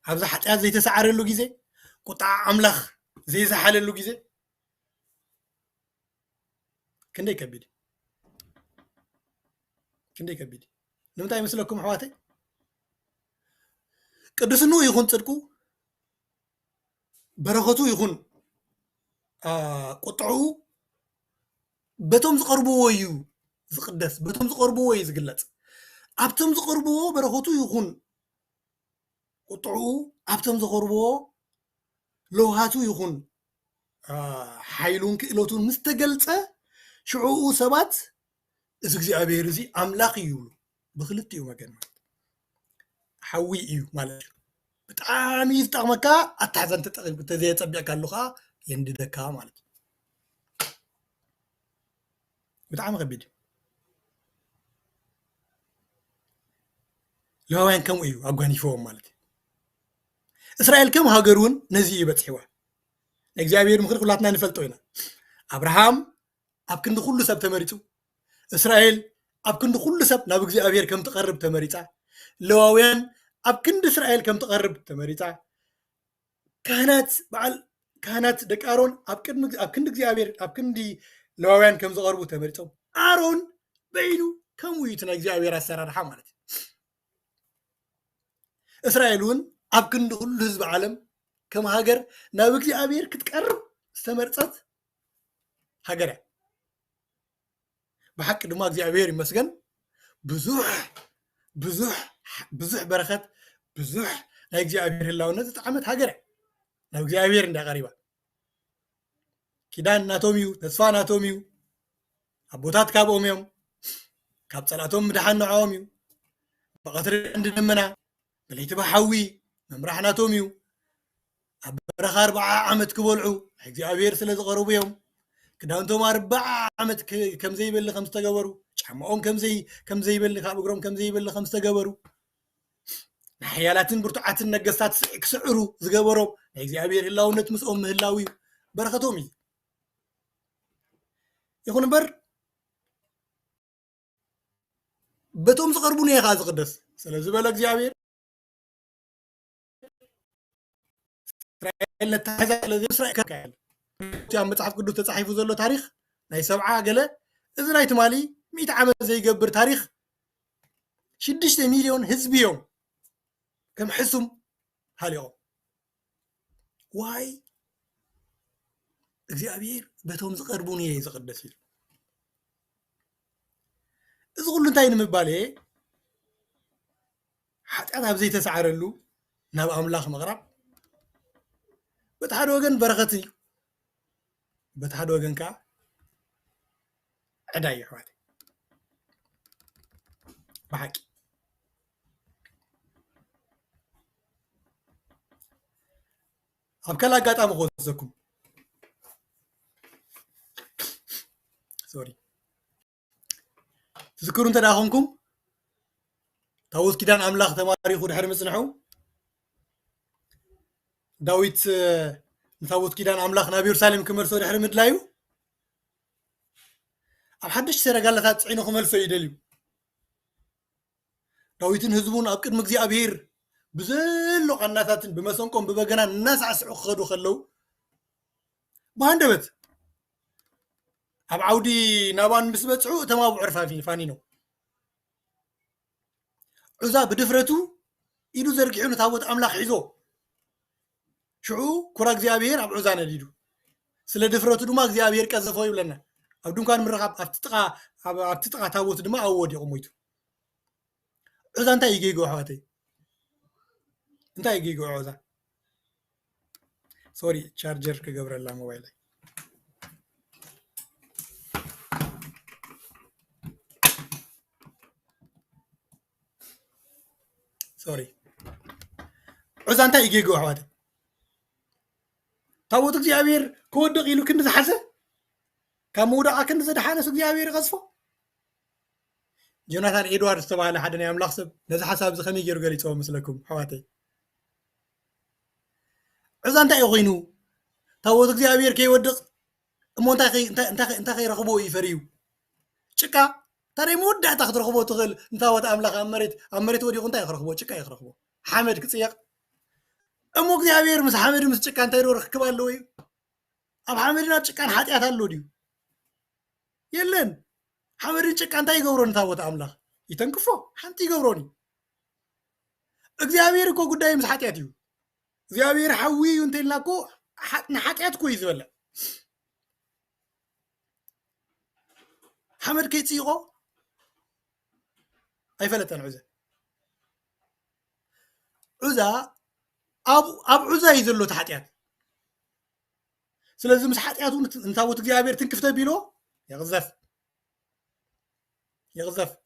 هذا حتى زي تسعر له جزء قطع أملاك زي زحل له جزء كندي كبيدي نمتى مثلكم حواتي قدسنو يكون صدقو بركتو يكون قطعو بتم زقربو ويو زقدس بتم زقربو وي زقلت أبتم زقربو بركتو يكون قطعو أبتم زقربو لوهاتو يكون حيلون كيلوتون مستقلته شعوء سبات إزغزي أبيرزي أملاقي يولو بخلت يو مكان حوي يو مالك بتعامي يستغمكا أتحزن تزي تبيعك اللغة ينددكا مالك بتعامل غبيد لو وين كم ايو اغاني فوم مالتي اسرائيل كم هاجرون نزي بتحوا እግዚአብሔር ምክር ሁላትና ንፈልጦይና አብርሃም ኣብ ክንዲ ኩሉ ሰብ ተመሪጹ እስራኤል ኣብ ክንዲ ኩሉ ሰብ ናብ እግዚአብሔር ከም ተቀርብ ተመሪጻ ሌዋውያን ኣብ ክንዲ እስራኤል ከም ተቀርብ ተመሪጻ ካህናት ደቃሮን ኣብ ክንዲ እግዚአብሔር ኣብ ክንዲ ሌዋውያን ከም ዝቀርቡ ተመሪጾም አሮን በይኑ ከም ውይትና እግዚአብሔር አሰራርሓ ማለት እስራኤልን ኣብ ክንዲ ሁሉ ህዝብ ዓለም ከም ሃገር ናብ እግዚአብሔር ክትቀርብ ዝተመርጸት ሃገር بحق دما እግዚአብሔር ይመስገን ብዙሕ በረከት ብዙሕ ናይ እግዚአብሔር ህላውነት ተዓመት ሃገር ናብ እግዚአብሔር እንዳቀሪባ ኪዳን ናቶም እዩ ተስፋ ናቶም እዩ ኣቦታት ካብኦም እዮም ካብ ጸላቶም ምድሓን ንዓኦም እዩ ብቐትሪ እንድደመና በለይቲ በሓዊ መምራሕ ናቶም እዩ ኣብ በረኻ 40 ዓመት ክበልዑ እግዚአብሔር ስለ ዝቐረቡ እዮም ክዳውንቶም 40 ዓመት ከም ዘይበል ከም ዝተገበሩ ጫማኦም ከም ዘይበል ካብ እግሮም ከም ዘይበል ከም ዝተገበሩ ንሓያላትን ብርቱዓትን ነገስታት ክስዕሩ ዝገበሮም ናይ እግዚአብሔር ህላውነት ምስኦም ምህላው እዩ በረከቶም እዩ يكون بر بتوم زقربوني يا خاز قدس سلازم بالك زيابير إسرائيل نتحدث الذي إسرائيل كان جاء متحف قدوس تصحيفه زلوا تاريخ ناي 7 قال إذا ناي تمالي 100 عام زي قبر تاريخ 6 مليون حزب يوم كم حسم هاليوم واي እግዚአብሔር በቶም ዝቀርቡን ይሄ ዝቅደስ ይል እዚ ሁሉ እንታይ ንምባል ሓጢአት ኣብ ዘይተሰዓረሉ ናብ ኣምላኽ መቕራብ በቲ ሓደ ወገን በረኸት እዩ በቲ ሓደ ወገን ከዓ ዕዳ እዩ ኣሕዋተይ ብሓቂ ኣብ ካልእ ኣጋጣሚ ክወስደኩም سوري تذكرون تداخنكم تاوت كيدان أملاخ تماريخ ودحر مصنحو داويت تاوت كيدان أملاخ نبي يرسالم كمرسو دحر مدلايو أب حدش سيرا قال لها 90 خملسو يدليو داويتن هزبون أبقد مجزي أبير بزلو قناتاتن بمسونكم ببقنا الناس عسعو خدو خلو بهندبت أب عودي نابان مسبتعو تمام عرفا فانينو عزا بدفرتو إيدو زرقعونو تاوت أملاخ عزو شعو كراك زيابير أب عزانا ديدو سلا دفرتو دوما زيابير كازفو يبلنا أب دون كان مرغب أبتتقى تاوت دوما أود يقوميتو عزا انتا يجيقو حواتي انتا يجيقو عزا سوري تشارجر كقبر الله موبايلي سوري عزا انت يجيجو حواتي تاوت እግዚአብሔር كودق إلو كنز حزة كمودع كنز دحانس እግዚአብሔር غصفه جوناثان إدواردز تبع لحد يوم لحسب نزح حساب زخمي يجرو قال يتوه مثلكم حواتي عزا انت يغينو تاوت እግዚአብሔር كيودق مو انت خي رغبو يفريو شكا ترى مودع تاخذ رغبو تغل انت وات املاخ امريت ودي انت يخرخبو شكا يخرخبو حمد كصيق امو እግዚአብሔር مس حمد مس شكا انت يرو ركب الله وي اب حمدنا شكان حاتيات الله ديو يلن حمدن شكا انت يغبرو انت وات املاخ يتنكفو حنتي يغبروني እግዚአብሔር እኮ ጉዳይ مس حاتيات يو እግዚአብሔር حوي انت لاكو حاتيات كو يزبل حمد كيتصيغو أيفلتن عزا أب عزا يزلو تحتيات سلازم مس حتياتو نتاوت እግዚአብሔር تنكفت بيلو يغزف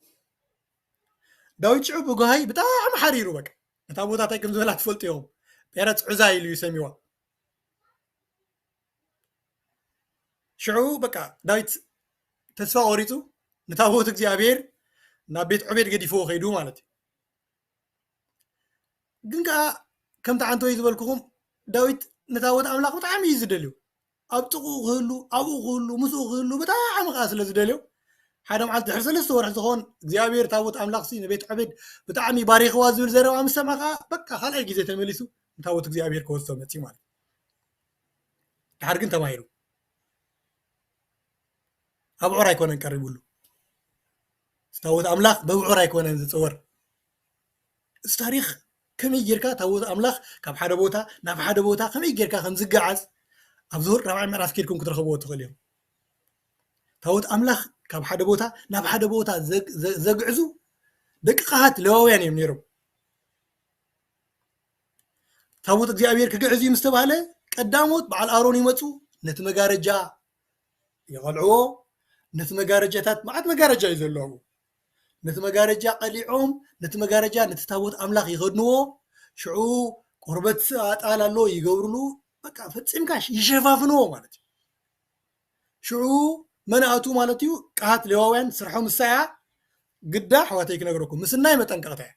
داويت شعب وقهي بتاعم حريرو بك نتاوتا تايكم زبلات فلت يوم بيرت عزا يلو يسميوا شعو بكا داويت تسفا قريتو نتاوت እግዚአብሔር نابيت عبيد قد يفوق يدو مالتي جنكا كم تعنتو يزبلكم داويت نتاوت أملاك بتاعم يزدلو أبتقو غلو أبو غلو مسو غلو بتاعم غاسل يزدلو حدا معلت حرسل الصور حزخون እግዚአብሔር تاوت أملاك سي نبيت عبيد بتاعم يباريخ وازول زرو عم السماقا بكا خلق جيزة تمليسو نتاوت እግዚአብሔር كوستو متي مال تحرقن تمايرو أبو عراي كونن قريبولو تاوت أملاك بوعر يكون تصور التاريخ كم يجركا تاوت أملاك كاب حدا بوتا ناف حدا بوتا كم يجركا خم زقعز أبزور ربع معرف كيركم كترخبوا تخليهم تاوت أملاك كاب حدا بوتا ناف حدا بوتا زقعزو دقيقات لو يعني منيرو تاوت እግዚአብሔር كقعزي مستباله قداموت بعل آرون يمصو نت مغارجا يقلعو نت مغارجاتات معت مغارجا يزلو نت مغارجا قليعوم نت مغارجا نتتاوت أملاك يخدنو شعو قربت أطالالو يغبرلو بقى فصمكاش يشفافنو مالتي شعو مناتو مالتيو قات لواوያን سرحوم الساعه قدا حواتيك نغركم مسناي متنققتا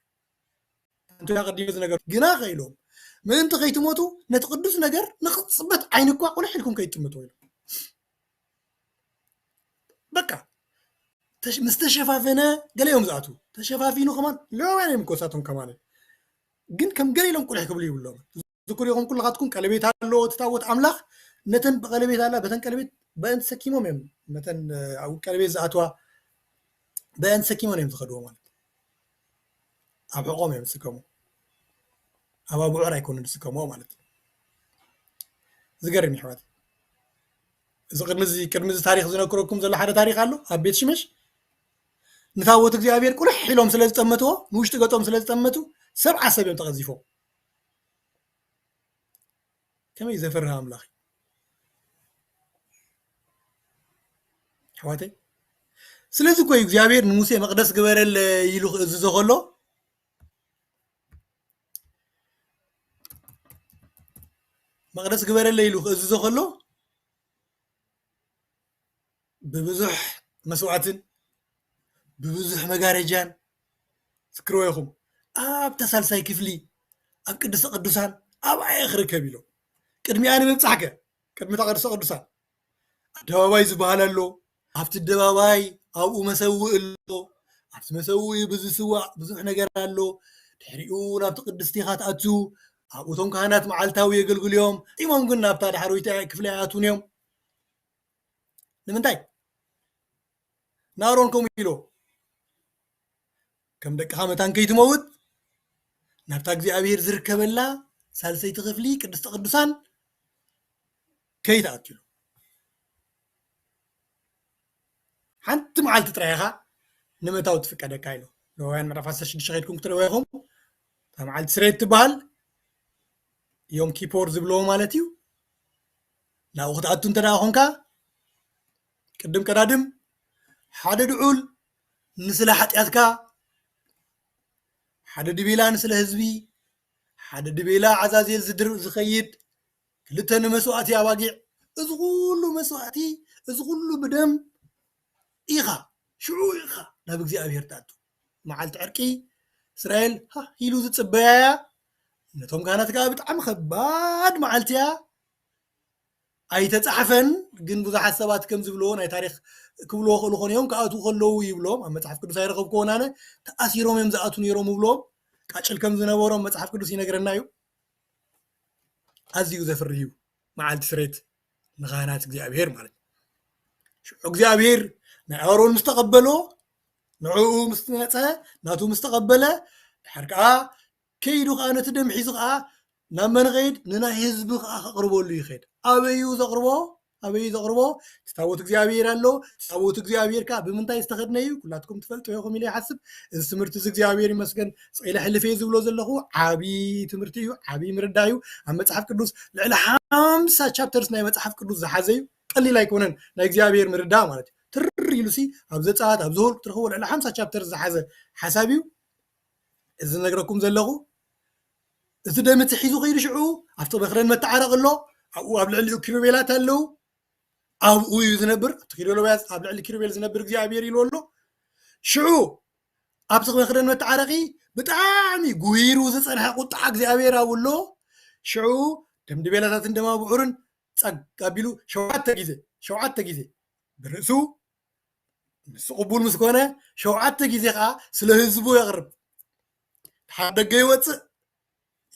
انتو يا قديس ነገር ግና خيلوم من انت خيتموتو نتقدس ነገር نخصبت عينكوا قول حلكم كيتمتو بقى مستشفافنا قال يوم زاتو تشفافينو كمان لو يعني مكوساتهم كمان ግን كم قليلهم كل حكبلي يقولوا ذكر يوم كل غاتكم قلبيت አለው تتاوت أملاك نتن بقلبيت አላ በተን ቀለቤት በእንት ሰኪሞም የም ነተን አው ቀለቤት ዘአትዋ በእንት ሰኪሞም የም ተኸድዎ ማለት አብቆም የም ስከሙ አባቡ ዑራ ይኮን ድስከሙ ማለት ዝገርም ይሕዋት ቅድምዚ ታሪክ ዝነክረኩም ዘሎ ሓደ ታሪክ ኣሎ ኣብ ቤት ሽመሽ ንታወት እግዚአብሔር ቁልሕ ኢሎም ስለዝጠመትዎ ንውሽጢ ገጦም ስለዝጠመቱ ሰብዓ ሰብ እዮም ተቐዚፎም ከመይ ዘፈርህ ኣምላኽ حواتي سلازي كوي እግዚአብሔር ንሙሴ መቅደስ ግበረል ይሉ እዝዞ ከሎ መቅደስ ግበረል ይሉ እዝዞ ከሎ ببزح مسوعتن ببزح مغارجان سكرو يخم تسالساي كفلي اب قدس قدسان اب اخر كبيلو قدمي انا بصحكه قدمي تقدس قدسان دباباي زبالالو افت الدباباي او مسوي له افت مسوي بزسوا بزح ነገር አሎ ድሕሪኡ ናብ ተቅድስቲ ካትአቱ ኣብቶም ካህናት መዓልታዊ የገልግልዮም ኢሞም ግን ናብታ ድሕሪታ ክፍለ ኣቱንዮም ንምንታይ ናሮን ኮሚሎ ከም ደቂ ሓመታን ከይትመውት ናብታ እግዚአብሔር ዝርከበላ ሳልሰይቲ ክፍሊ ቅድስቲ ቅዱሳን ከይትኣትሉ حنت معلت تريها نمتاو تفكدك كايلو لو وين مرة فاسش شغيلكم ترويهم معلت سريت تبال يوم كيبور زبلو مالتيو لا وقت أتون تنا هونكا قدم كرادم حدا دعول نسل حتياتكا حدا دبيلا نسل هزبي حدا دبيلا عزازيل زدر زخيد كلتن مسواتي أواقع إزغولو مسواتي إزغولو بدم إيخا شعو إيخا لا بقزي أبير تاتو معالت عرقي إسرائيل ها هيلو زتصبايا نتوم كانت قابت عم خباد معالتيا ኣይተጻሕፈን ግን ብዙሓት ሰባት ከም ዝብልዎ ናይ ታሪክ ክብልዎ ክእሉ ኾነ እዮም ክኣትዉ ከለዉ ይብሎም ኣብ መፅሓፍ ቅዱስ ኣይረኸብክዎን ኣነ ተኣሲሮም እዮም ዝኣትዉ ነይሮም ይብሎም ቃጭል ከም ዝነበሮም መፅሓፍ ቅዱስ ይነግረና እዩ ኣዝዩ ዘፍሪ እዩ መዓልቲ ስሬት ንኻህናት እግዚኣብሔር ማለት ሽዑ እግዚኣብሔር ናይ ኣሮን ምስ ተቐበሎ ንዕኡ ምስ መፀ ናቱ ምስ ተቐበለ ድሓር ከዓ ከይዱ ከዓ ነቲ ደም ሒዙ ከዓ ናብ መን ኸይድ ንናይ ህዝቢ ከዓ ከቕርበሉ ይኸይድ ኣበዩ ዘቕርቦ ታቦት እግዚኣብሔር ኣሎ ታቦት እግዚኣብሔር ከዓ ብምንታይ ዝተኸድነ እዩ ኩላትኩም ትፈልጡ ኢኹም ኢለ ይሓስብ እዚ ትምህርቲ እዚ እግዚኣብሔር ይመስገን ፀኢለ ሕልፈ ዝብሎ ዘለኹ ዓብዪ ትምህርቲ እዩ ዓብዪ ምርዳ እዩ ኣብ መፅሓፍ ቅዱስ ልዕሊ 50 ቻፕተርስ ናይ መፅሓፍ ቅዱስ ዝሓዘ እዩ ቀሊል ኣይኮነን ናይ እግዚኣብሔር ምርዳ ማለት እዩ ትር ኢሉሲ ኣብ ዘፀኣት ኣብ ዝሆልኩ ትረኽቦ ልዕሊ 50 ቻፕተርስ ዝሓዘ ሓሳብ እዩ እዚ ነግረኩም ዘለኹ እዚ ደም እቲ ሒዙ ኸይዱ ሽዑ ኣብቲ በኽረን መተዓረቕ ኣሎ ኣብኡ ኣብ ልዕሊኡ ኪሩቤላት ኣለዉ ኣብኡ እዩ ዝነብር ኣብ ልዕሊ ኪሩቤል ዝነብር እግዚኣብሔር ኢልዎ ኣሎ ሽዑ ኣብቲ በኽረን መተዓረቒ ብጣዕሚ ጉሂሩ ዝፀንሐ ቁጣዕ እግዚኣብሔር ኣብኡ ኣሎ ሽዑ ደም ድቤላታትን ደማብዑርን ፀግ ኣቢሉ 7 ግዜ ብርእሱ ንሱ ቅቡል ምስ ኮነ 7 ግዜ ከዓ ስለ ህዝቡ የቕርብ ድሓር ደገ ይወፅእ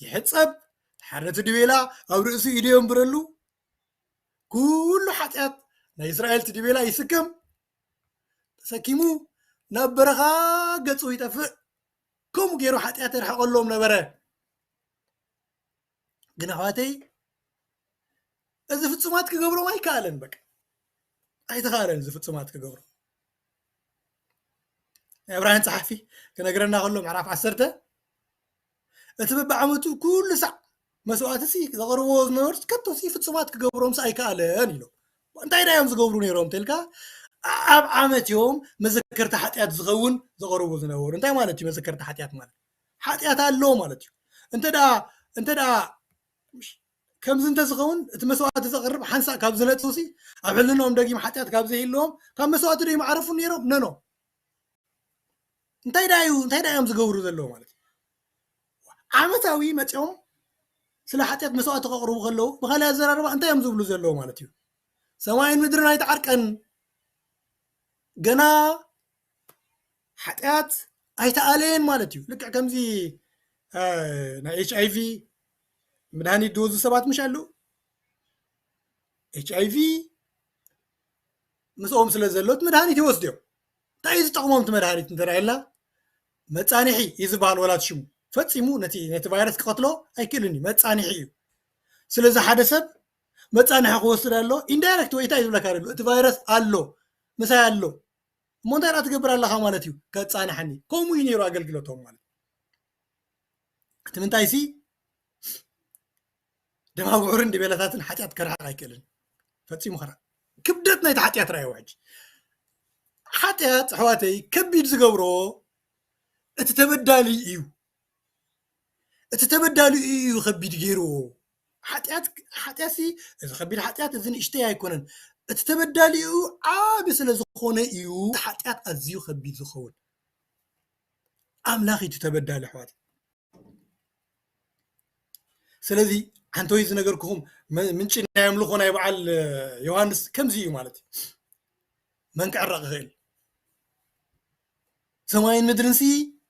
يحسب حرة دبيلا أو رئيس إيديهم برلو كل حاجات نا إسرائيل تدبيلا يسكم سكيمو نبرخا قصو يتفق كم غيرو حاجات رح أقول لهم نبره جناحاتي إذا في السمات كجبرو ما يكالن بك أي تخالن إذا في السمات كجبرو إبراهيم صحفي كنا قررنا أقول لهم عرف عسرته أتبع عمتو كل ساعة مسؤولات سيك زغروا نورس كتو سي فتصمات كجبرهم ساي كالن يلو وأنت أين يوم زغبرون يروم تلك أب عمت يوم مذكرت حتيات زغون زغروا زنور أنت مالتي مذكرت حتيات مال حتيات اللو مالتي أنت دا كم زنت زغون مسؤولات زغرب حنسا كابزنات سوسي أبلنهم دقيم حتيات كابزي اللهم كم مسؤولات دي معرفون يروم نو أنت دا يوم زغورو زلو مالتي عمتاوي متيوم سلا حتيات مسؤولات تقرب غلو بخلي الزرار أنت يوم زبلو زلو مالتيو سواء مدرنا يتعركن جنا حتيات أي تعالين مالتيو لك كم زي نا HIV مدهاني دوز سبات مش قالو HIV مسؤول سلا زلوت مدهاني توصديو تايز تقوم تمدهاني تنترى إلا متانيحي يزبال ولا تشمو فتصيمو نتي فيروس قتلو أيكلني متصانيحي سلازا حدثب متصانيح قوسر الله إندايركت ويتا يزبلا كارلو فيروس الله مسايا الله مونتايرات قبر الله خامالتيو كتصانيحني كومو ينيرو أقلقلوتهم مالت تمنتايسي دما بعورن دي بلاتاتن حتيات كرحق أيكلن فتصيمو خرا كبدتنا يتحتيات رأي واجي حتيات حواتي كبيد زقبرو اتتبدالي إيو اتتبدالي إيو خبيد غيرو حتياتي إذا خبيد حتيات إذن اشتيا يكونن اتتبدالي إيو عابس لزخونة إيو حتيات أزيو خبيد زخون أملاخي تتبدالي حواتي سلذي عنتو يزي نقركم منشي نعملوخونا يبعال يوهانس كم زيو مالتي منك عرق غيل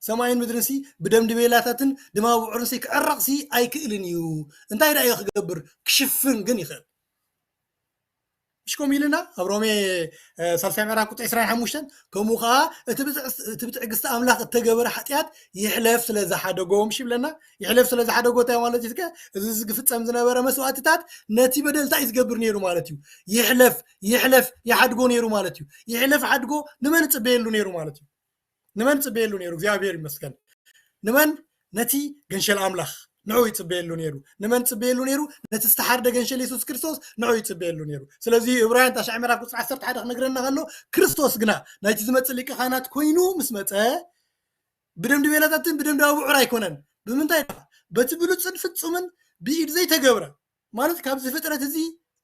سماين مدرنسي بدم دبيلاتاتن دما وعرنسي كعرقسي أي كإلنيو انتاي رأي خقبر كشفن قني خير مشكم يلنا أبرومي سالسي عراقو تعسرين حموشتن كموخا تبتع قصة أملاق التقبر حتيات يحلف سلازا حدقو مشي بلنا يحلف سلازا حدقو تاي مالتي تكا إذا زقفت سامزنا برا مسواتتات ناتي بدل تايز قبر نيرو مالتيو يحلف يحدقو نيرو مالتيو يحلف حدقو نمان تبيلو نيرو مالتيو نمن تبيلو نيرو እግዚአብሔር ይመስገን نمن نتي جنشل أملاخ ንዑ ይጽበየሉ ነይሩ ንመን ጽበየሉ ነይሩ ነቲ ዝተሓርደ ገንሸል ኢየሱስ ክርስቶስ ንዑ ይጽበየሉ ነይሩ ስለዚ ዕብራውያን 9 ምዕራፍ 11 ክነግረና ከሎ ክርስቶስ ግና ናይቲ ዝመጽእ ሊቀ ካህናት ኮይኑ ምስ መጸ ብደምድቤላታትን ብደምዳዊ ብዑር ኣይኮነን ብምንታይ በቲ ብሉፅን ፍጹምን ብኢድ ዘይተገብረ ማለት ካብዚ ፍጥረት እዚ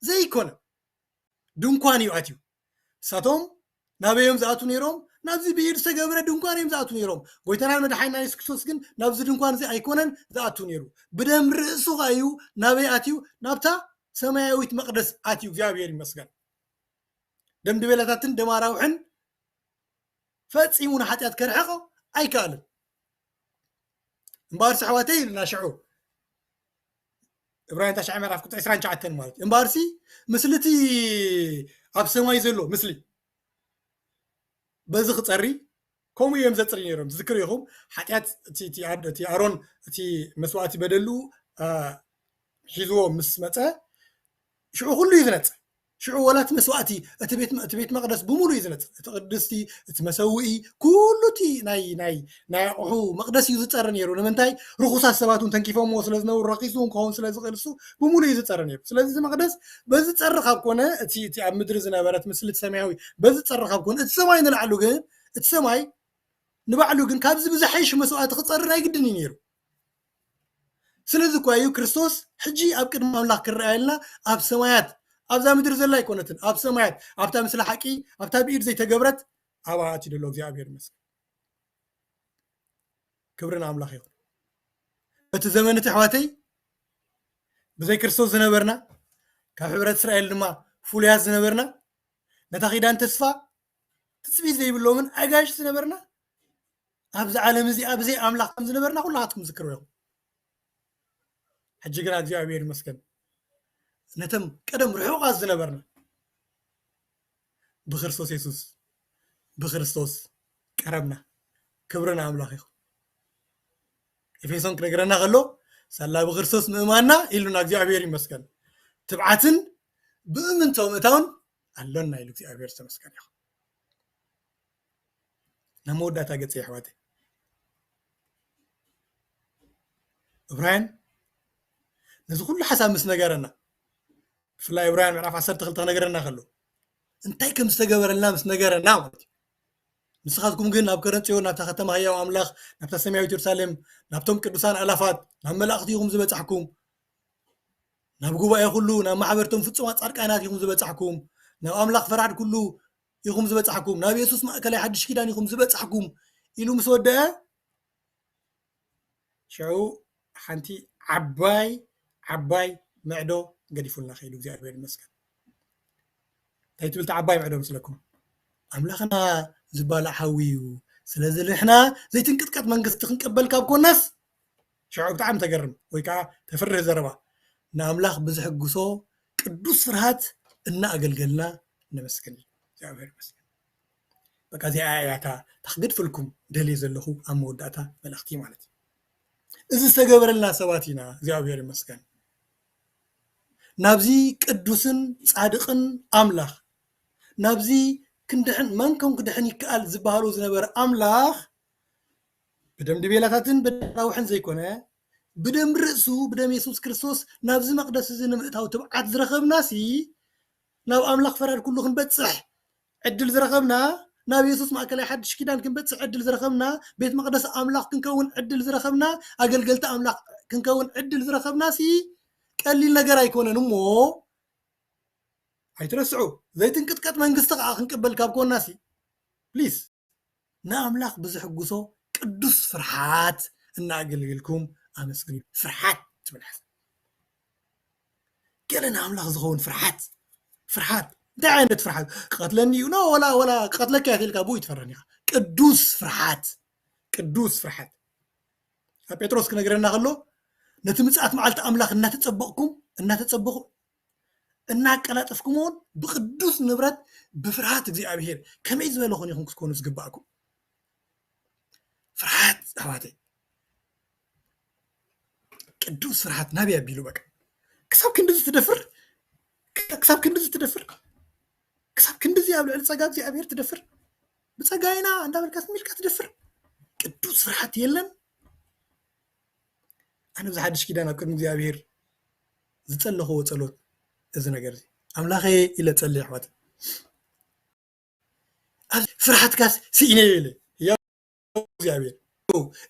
ዘይኮነ ድንኳን እዩ ኣትዩ ሳቶም ናበዮም ዝኣቱ ነይሮም ናብዚ ብኢድ ዝተገብረ ድንኳን እዮም ዝኣቱ ነይሮም ጎይታናን መድሓኒትና ኢየሱስ ክርስቶስ ግን ናብዚ ድንኳን እዚ ኣይኮነን ዝኣቱ ነይሩ ብደም ርእሱ እዩ ናበይ ኣትዩ ናብታ ሰማያዊት መቅደስ ኣትዩ እግዚአብሔር ይመስገን ደም ድቤላታትን ደማራውሕን ፈጺሙ ንሓጢኣት ከርሕቆ ኣይከኣልን እምበኣርሲ ኣሕዋተይ ኢሉና ሽዑ ዕብራውያን 9 ምዕራፍ 29 ማለት እምበኣርሲ ምስልቲ ኣብ ሰማይ ዘሎ ምስሊ በዚ ክፀሪ ከምኡ እዮም ዘፅሪ ነይሮም ትዝክሩ ኢኹም ሓጢኣት እቲ ኣሮን እቲ መስዋእቲ በደሉ ሒዝዎ ምስ መፀ ሽዑ ኩሉ እዩ ዝነፅእ ሽዑ ወላት መስዋእቲ እቲ ቤት መቅደስ ብምሉ እዩ ዝነፅእ እቲ ቅድስቲ እቲ መሰውኢ ኩሉ እቲ ናይ ኣቑሑ መቅደስ እዩ ዝፀሪ ነይሩ ንምንታይ ርኩሳት ሰባት እውን ተንኪፎምዎ ስለ ዝነበሩ ረቂሱ እውን ክኸውን ስለ ዝኽእል እሱ ብምሉ እዩ ዝፀሪ ነይሩ ስለዚ እቲ መቅደስ በዚ ፀሪ ካብ ኮነ እቲ ኣብ ምድሪ ዝነበረት ምስሊ ሰማያዊ በዚ ፀሪ ካብ ኮነ እቲ ሰማይ ንላዕሉ ግን እቲ ሰማይ ንባዕሉ ግን ካብዚ ብዝሓይሽ መስዋእቲ ክፀሪ ኣይግድን እዩ ነይሩ ስለዚ እኳ እዩ ክርስቶስ ሕጂ ኣብ ቅድሚ ኣምላኽ ክረኣየልና ኣብ ሰማያት ኣብዛ ምድሪ ዘላ ኣይኮነትን ኣብ ሰማያት ኣብታ ምስሊ ሓቂ ኣብታ ብኢድ ዘይተገብረት ኣብኣ ኣትዩ ደሎ እግዚኣብሔር ይመስገን ክብርን ኣምላኽ ይኹን እቲ ዘመን እቲ ኣሕዋተይ ብዘይ ክርስቶስ ዝነበርና ካብ ሕብረት እስራኤል ድማ ፍሉያት ዝነበርና ነታ ኺዳን ተስፋ ትፅቢት ዘይብሎምን ኣጋይሽ ዝነበርና ኣብዚ ዓለም እዚ ኣብዘይ ኣምላኽ ከም ዝነበርና ኩላኻትኩም ዝክሩ ኢኹም ሕጂ ግና እግዚኣብሔር ይመስገን ነተም ቀደም ርሑቓት ዝነበርና ብክርስቶስ ኢየሱስ ብክርስቶስ ቀረብና ክብርን ኣምላኽ ይኹን ኤፌሶን ክነግረና ከሎ ሳላ ብክርስቶስ ምእማንና ኢሉና እግዚኣብሔር ይመስገን ትብዓትን ብእምንቶ ምእታውን ኣሎና ኢሉ እግዚኣብሔር ዝተመስገን ይኹን ናብ መወዳእታ ገፀ ኣሕዋተይ ዕብራውያን ነዚ ኩሉ ሓሳብ ምስ ነገረና ብፍላይ ዕብራውያን ምዕራፍ 12 ክነግረና ከሎ እንታይ ከም ዝተገበረልና ምስ ነገረና ማለት እዩ ንስኻትኩም ግን ናብ ከረንፅዮን ናብታ ከተማ ህያው ኣምላኽ ናብታ ሰማያዊት ኢየሩሳሌም ናብቶም ቅዱሳን ኣላፋት ናብ መላእኽቲ ኢኹም ዝበፃሕኩም ናብ ጉባኤ ኩሉ ናብ ማሕበርቶም ፍጹማት ጻድቃናት ኢኹም ዝበፃሕኩም ናብ ኣምላኽ ፈራድ ኩሉ ኢኹም ዝበፃሕኩም ናብ ኢየሱስ ማእከላይ ሓድሽ ኪዳን ኢኹም ዝበፃሕኩም ኢሉ ምስ ወደአ ሽዑ ሓንቲ ዓባይ መዕዶ ገዲፉልና ኸይዱ እግዚኣብሔር ይመስገን እንታይ ትብል ዓባይ መዕዶ ምስለኩም ኣምላኽና ዝባልዕ ሓዊ እዩ ስለዚ ንሕና ዘይትንቅጥቀጥ መንግስቲ ክንቀበል ካብ ኮናስ ሽዑ ብጣዕሚ ተገርም ወይ ከዓ ተፍርህ ዘረባ ንኣምላኽ ብዝሕግሶ ቅዱስ ፍርሃት እናኣገልገልና ነመስግን እግዚኣብሔር ይመስገን በቃ እዚኣ እያታ ተኽግድፍልኩም ደልየ ዘለኹ ኣብ መወዳእታ መልእኽቲ ማለት እዩ እዚ ዝተገበረልና ሰባት ኢና እግዚኣብሔር ይመስገን ናብዚ ቅዱስን ጻድቕን ኣምላኽ ናብዚ ክንድሕን መንከም ክድሕን ይከኣል ዝበሃሉ ዝነበረ ኣምላኽ ብደም ድቤላታትን ብዳራውሕን ዘይኮነ ብደም ርእሱ ብደም ኢየሱስ ክርስቶስ ናብዚ መቅደስ እዚ ንምእታው ትብዓት ዝረኸብናሲ ናብ ኣምላኽ ፈራድ ኩሉ ክንበፅሕ ዕድል ዝረኸብና ናብ ኢየሱስ ማእከላይ ሓድሽ ኪዳን ክንበፅሕ ዕድል ዝረኸብና ቤት መቅደስ ኣምላኽ ክንከውን ዕድል ዝረኸብና ኣገልገልቲ ኣምላኽ ክንከውን ዕድል ዝረኸብናሲ ቀሊል ነገር ኣይኮነን እሞ ኣይትረስዑ ዘይትንቅጥቀጥ መንግስቲ ከዓ ክንቅበል ካብ ኮናሲ ፕሊዝ ንኣምላኽ ብዝሕጉሶ ቅዱስ ፍርሓት እናኣገልግልኩም ኣመስግኑ ፍርሓት ትብልሓት ገለ ንኣምላኽ ዝኸውን ፍርሓት እንታይ ዓይነት ፍርሓት ክቐትለኒ እዩ ኖ ወላ ክቐትለካ እያ ቦ ይትፈረኒ ኢኻ ቅዱስ ፍርሓት ኣብ ጴጥሮስ ክነግረና ከሎ ነቲ ምጽኣት መዓልቲ ኣምላኽ እናተፀበኹ እናቀላጠፍኩምዎን ብቅዱስ ንብረት ብፍርሃት እግዚኣብሔር ከመይ ዝበለ ኾን ኢኹም ክትኮኑ ዝግባእኩም ፍርሃት ኣሕዋተይ ቅዱስ ፍርሃት ናበይ ኣቢሉ በቃ ክሳብ ክንዲዚ ትደፍር ክሳብ ክንዲዚ ኣብ ልዕሊ ፀጋ እግዚኣብሔር ትደፍር ብፀጋይና እንዳበልካስ ሚልካ ትደፍር ቅዱስ ፍርሃት የለን أنا بزحدش كده أنا كنت مزيابير زتسلخ هو تصلوت إذا نجري أملاخي إلى تصلي حوات فرحت كاس سينيلي يا مزيابير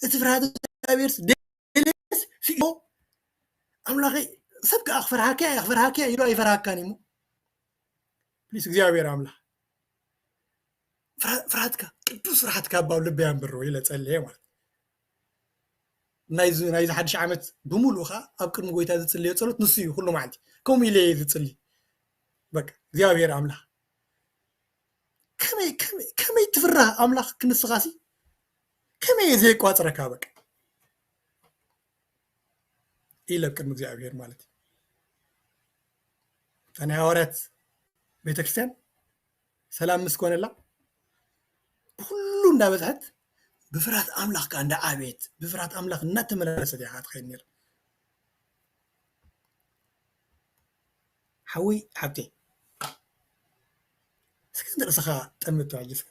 أنت فرحت مزيابير ديلس سينو أملاخي سبك أخفر هاكي يروي فرحكاني مو بليس مزيابير أملاخ فرحتك قدوس فرحتك باو لبيان برو إلى تصلي مال نايز حدش عمت بمولوخا أبكر مقويتا تتصلي تصلوت نصيو كله ما عندي كوم إلي تتصلي بك እግዚአብሔር ኣምላኽ ከመይ ትፍራህ ኣምላኽ ክንስኻሲ ከመይ ዘይቋፅረካ በቃ ኢለ ቅድሚ እግዚአብሔር ማለት እዩ ናይ ሃዋርያት ቤተክርስትያን ሰላም ምስ ኮነላ ብኩሉ እንዳበዝሐት ብፍርሃት ኣምላኽ ከዓ እንዳዓበየት ብፍርሃት ኣምላኽ እናተመላለሰት እያ ትኸይድ ነይራ ሓዊ ሓብተይ እስኪ ንርእስኻ ጠምቶ ዓጅስካ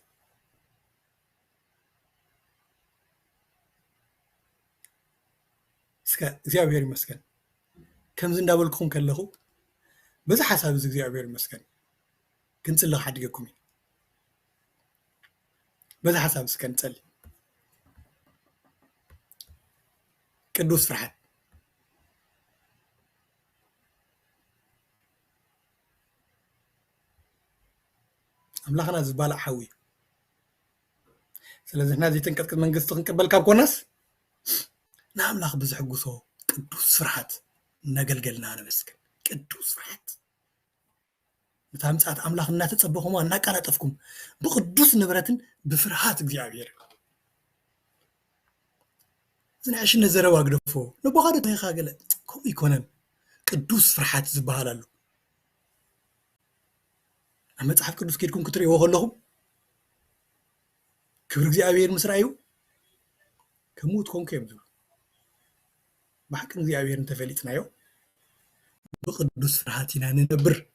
እስከ እግዚአብሔር ይመስገን ከምዚ እንዳበልኩኹም ከለኹ በዚ ሓሳብ እዚ እግዚአብሔር ይመስገን ክንፅልኽ ሓዲገኩም እዩ በዚ ሓሳብ እስከ ንፀሊ ቅዱስ ፍርሓት أملاخنا زبالة حوي سلازم احنا زي تنقطق منقص تنقبل كاب كوناس نعم لاخ بزح قصو قدوس فرحات نقلقلنا أنا مسكن قدوس فرحات متهم ساعات أملاخ الناس تصبحوا ما ناك أنا تفكم بقدوس نبرتن بفرحات እግዚአብሔር زين عشان نزروا واقدفو نبغى ده يخاجل كم يكونن قدوس فرحات زبالة أما مصحف ቅዱስ كيدكم كتريو كلهم كبر እግዚአብሔር ምስ ራእዩ كموت كون كم زول بحق እግዚአብሔር ተፈሊጥናዮ بقدوس فرحاتنا ننبر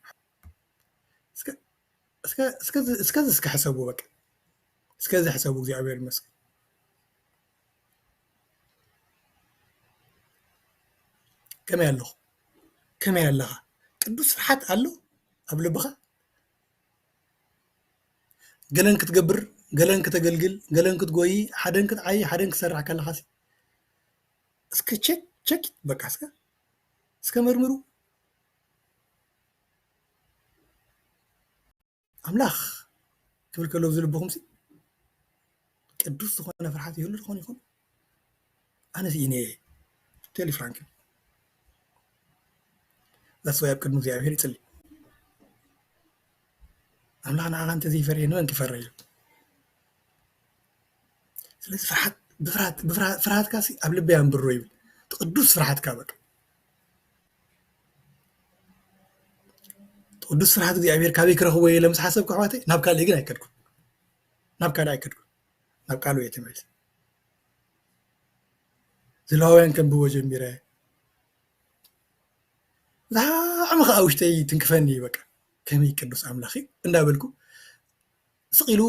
እስከ حسابه በቃ እስከዚ حسابه እግዚአብሔር ይመስገን كما ያለኻ ቅዱስ ፍርሓት ኣሎ ኣብ ልብኻ ገለን ክትገብር ገለን ክትገልግል ገለን ክትጎይ ሓደን ክትዓይ ሓደን ክትሰርሕ ከለኻ እስከ ቸክ በቃ እስከ መርምሩ ኣምላኽ ክብል ከሎ ዝልብኹም ቅዱስ ዝኾነ ፍርሓት ይህሉ ዝኾን ይኹን ኣነ እኔ ቴሊ ፍራንክ ዛስ ወይ ኣብ ቅድሚ እግዚአብሔር ይፅሊ أملاك أنا أنت زي فريق نوين كفريق سلسل فرحات كاسي قبل بيان بالرويب تقدوس فرحات كابك تقدوس فرحات دي أمير كابي كرهو ويلا مس حسب كحواتي نابكال يجنا يكدكم نابكالو يتميز زلوين كان بوجه ميراي لا عمخ أوشتي تنكفني بك كمي ቅዱስ ኣምላኺ እንዳበልኩ ስቂሉ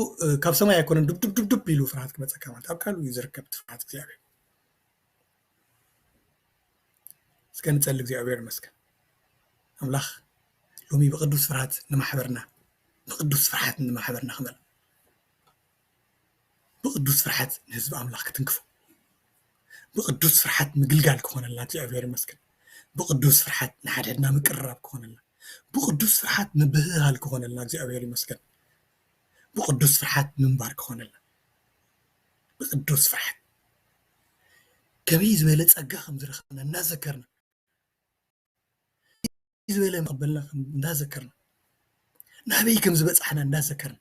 ካብ ሰማይ ኣይኮነን ድብ ኢሉ ፍርሃት ክመፀካ ማለት ኣብ ቃሉ እዩ ዝርከብ ፍርሃት እግዚኣብሔር እስከ ንፀሊ እግዚኣብሔር ይመስገን ኣምላኽ ሎሚ ብቅዱስ ፍርሃት ንማሕበርና ክመል ብቅዱስ ፍርሃት ንህዝቢ ኣምላኽ ክትንክፉ ብቅዱስ ፍርሃት ምግልጋል ክኾነልና እግዚኣብሔር ይመስገን ብቅዱስ ፍርሃት ንሓድሕድና ምቅርራብ ክኾነልና بقدوس فرحات نبهها الكهون الله እግዚአብሔር ይመስገን بقدوس فرحات منبار كهون الله بقدوس فرحات كميز ولا ጸጋ ከም ዝረኸብና እናዘከርና كميز ولا مقبلنا እናዘከርና ናበይ ከም ዝበፅሐና እናዘከርና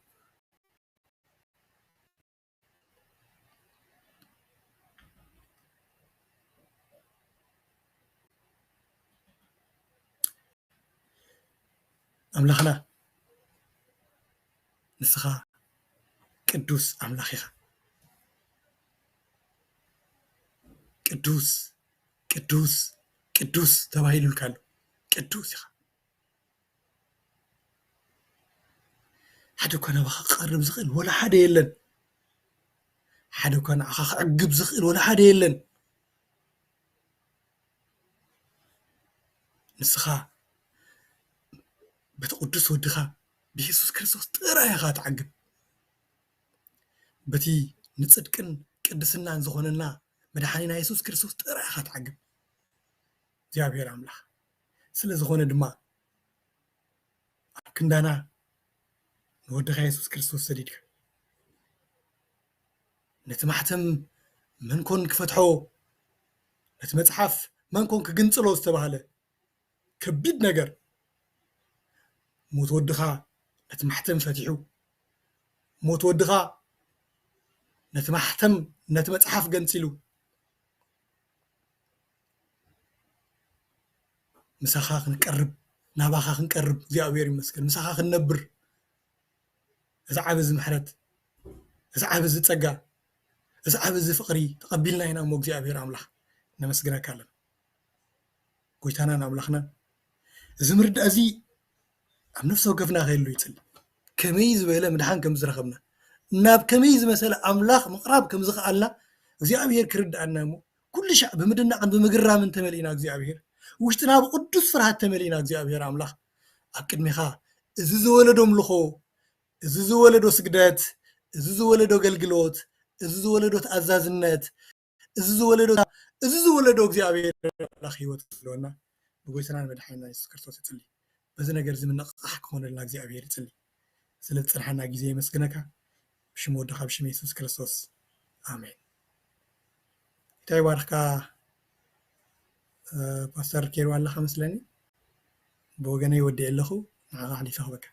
أملاخنا نسخة ቅዱስ ኣምላኽ ኢኻ ቅዱስ ተባሂሉ ልካሉ ቅዱስ ኢኻ ሓደ ኮነ ባኻ ክቐርብ ዝኽእል ወላ ሓደ የለን ሓደ ኮነ ኣኻ ክዕግብ ዝኽእል ወላ ሓደ የለን نسخة بتقدس ودخا بيسوس كريستوس ترايخا تعقب بتي نصدقن قدسنا نزخوننا مدحانينا يسوس كريستوس ترايخا تعقب እግዚአብሔር አምላክ ስለዝኾነ ድማ ኣብ ክንዳና ንወድኻ ኢየሱስ ክርስቶስ ሰዲድካ ነቲ ማሕተም መንኮን ክፈትሖ ነቲ መጽሓፍ መንኮን ክግንጽሎ ዝተባሃለ ከቢድ ነገር ሞት ወድኻ ነቲ ማሕተም ፈቲሑ ሞት ወድኻ ነቲ ማሕተም ነቲ መጽሓፍ ገንፂሉ ምሳኻ ክንቀርብ ናባኻ ክንቀርብ እግዚአብሔር ይመስገን ምሳኻ ክንነብር እዚ ዓብ እዚ ምሕረት እዚ ዓብ እዚ ጸጋ እዚ ዓብ እዚ ፍቕሪ ተቐቢልና ኢና እሞ እግዚአብሔር ኣምላኽ ነመስግነካ ኣለና ጎይታናን ኣምላኽናን እዚ ምርዳእ እዚ ኣብ ነፍሲ ወከፍና ኸይሉ ይጽሊ ከመይ ዝበለ ምድሓን ከም ዝረኸብና ናብ ከመይ ዝመሰለ ኣምላኽ ምቕራብ ከም ዝኽኣልና እግዚአብሔር ክርዳእና እሞ ኩሉ ሻዕ ብምድናቕን ብምግራምን ተመሊእና እግዚአብሔር ውሽጥና ብቅዱስ ፍርሃት ተመሊእና እግዚአብሔር ኣምላኽ ኣብ ቅድሚኻ እዚ ዝወለዶ ምልኾ እዚ ዝወለዶ ስግደት እዚ ዝወለዶ አገልግሎት እዚ ዝወለዶ ተኣዛዝነት እዚ ዝወለዶ እግዚአብሔር ኣምላኽ ህይወት ስለሆና ብጎይታናን መድሓኒትና ኢየሱስ ክርስቶስ ይጽሊ በዚ ነገር እዚ ምንቕቓሕ ክኾነልና እግዚአብሔር ይጽሊ ስለ ዝፀንሐና ግዜ የመስግነካ ብሽም ወድኻ ብሽም ኢየሱስ ክርስቶስ ኣሜን እንታይ ባርካ ፓስተር ኬሩ ኣለኻ መስለኒ ብወገነይ ወዲእ ኣለኹ ንዓኻ ሓሊፈ ክበካ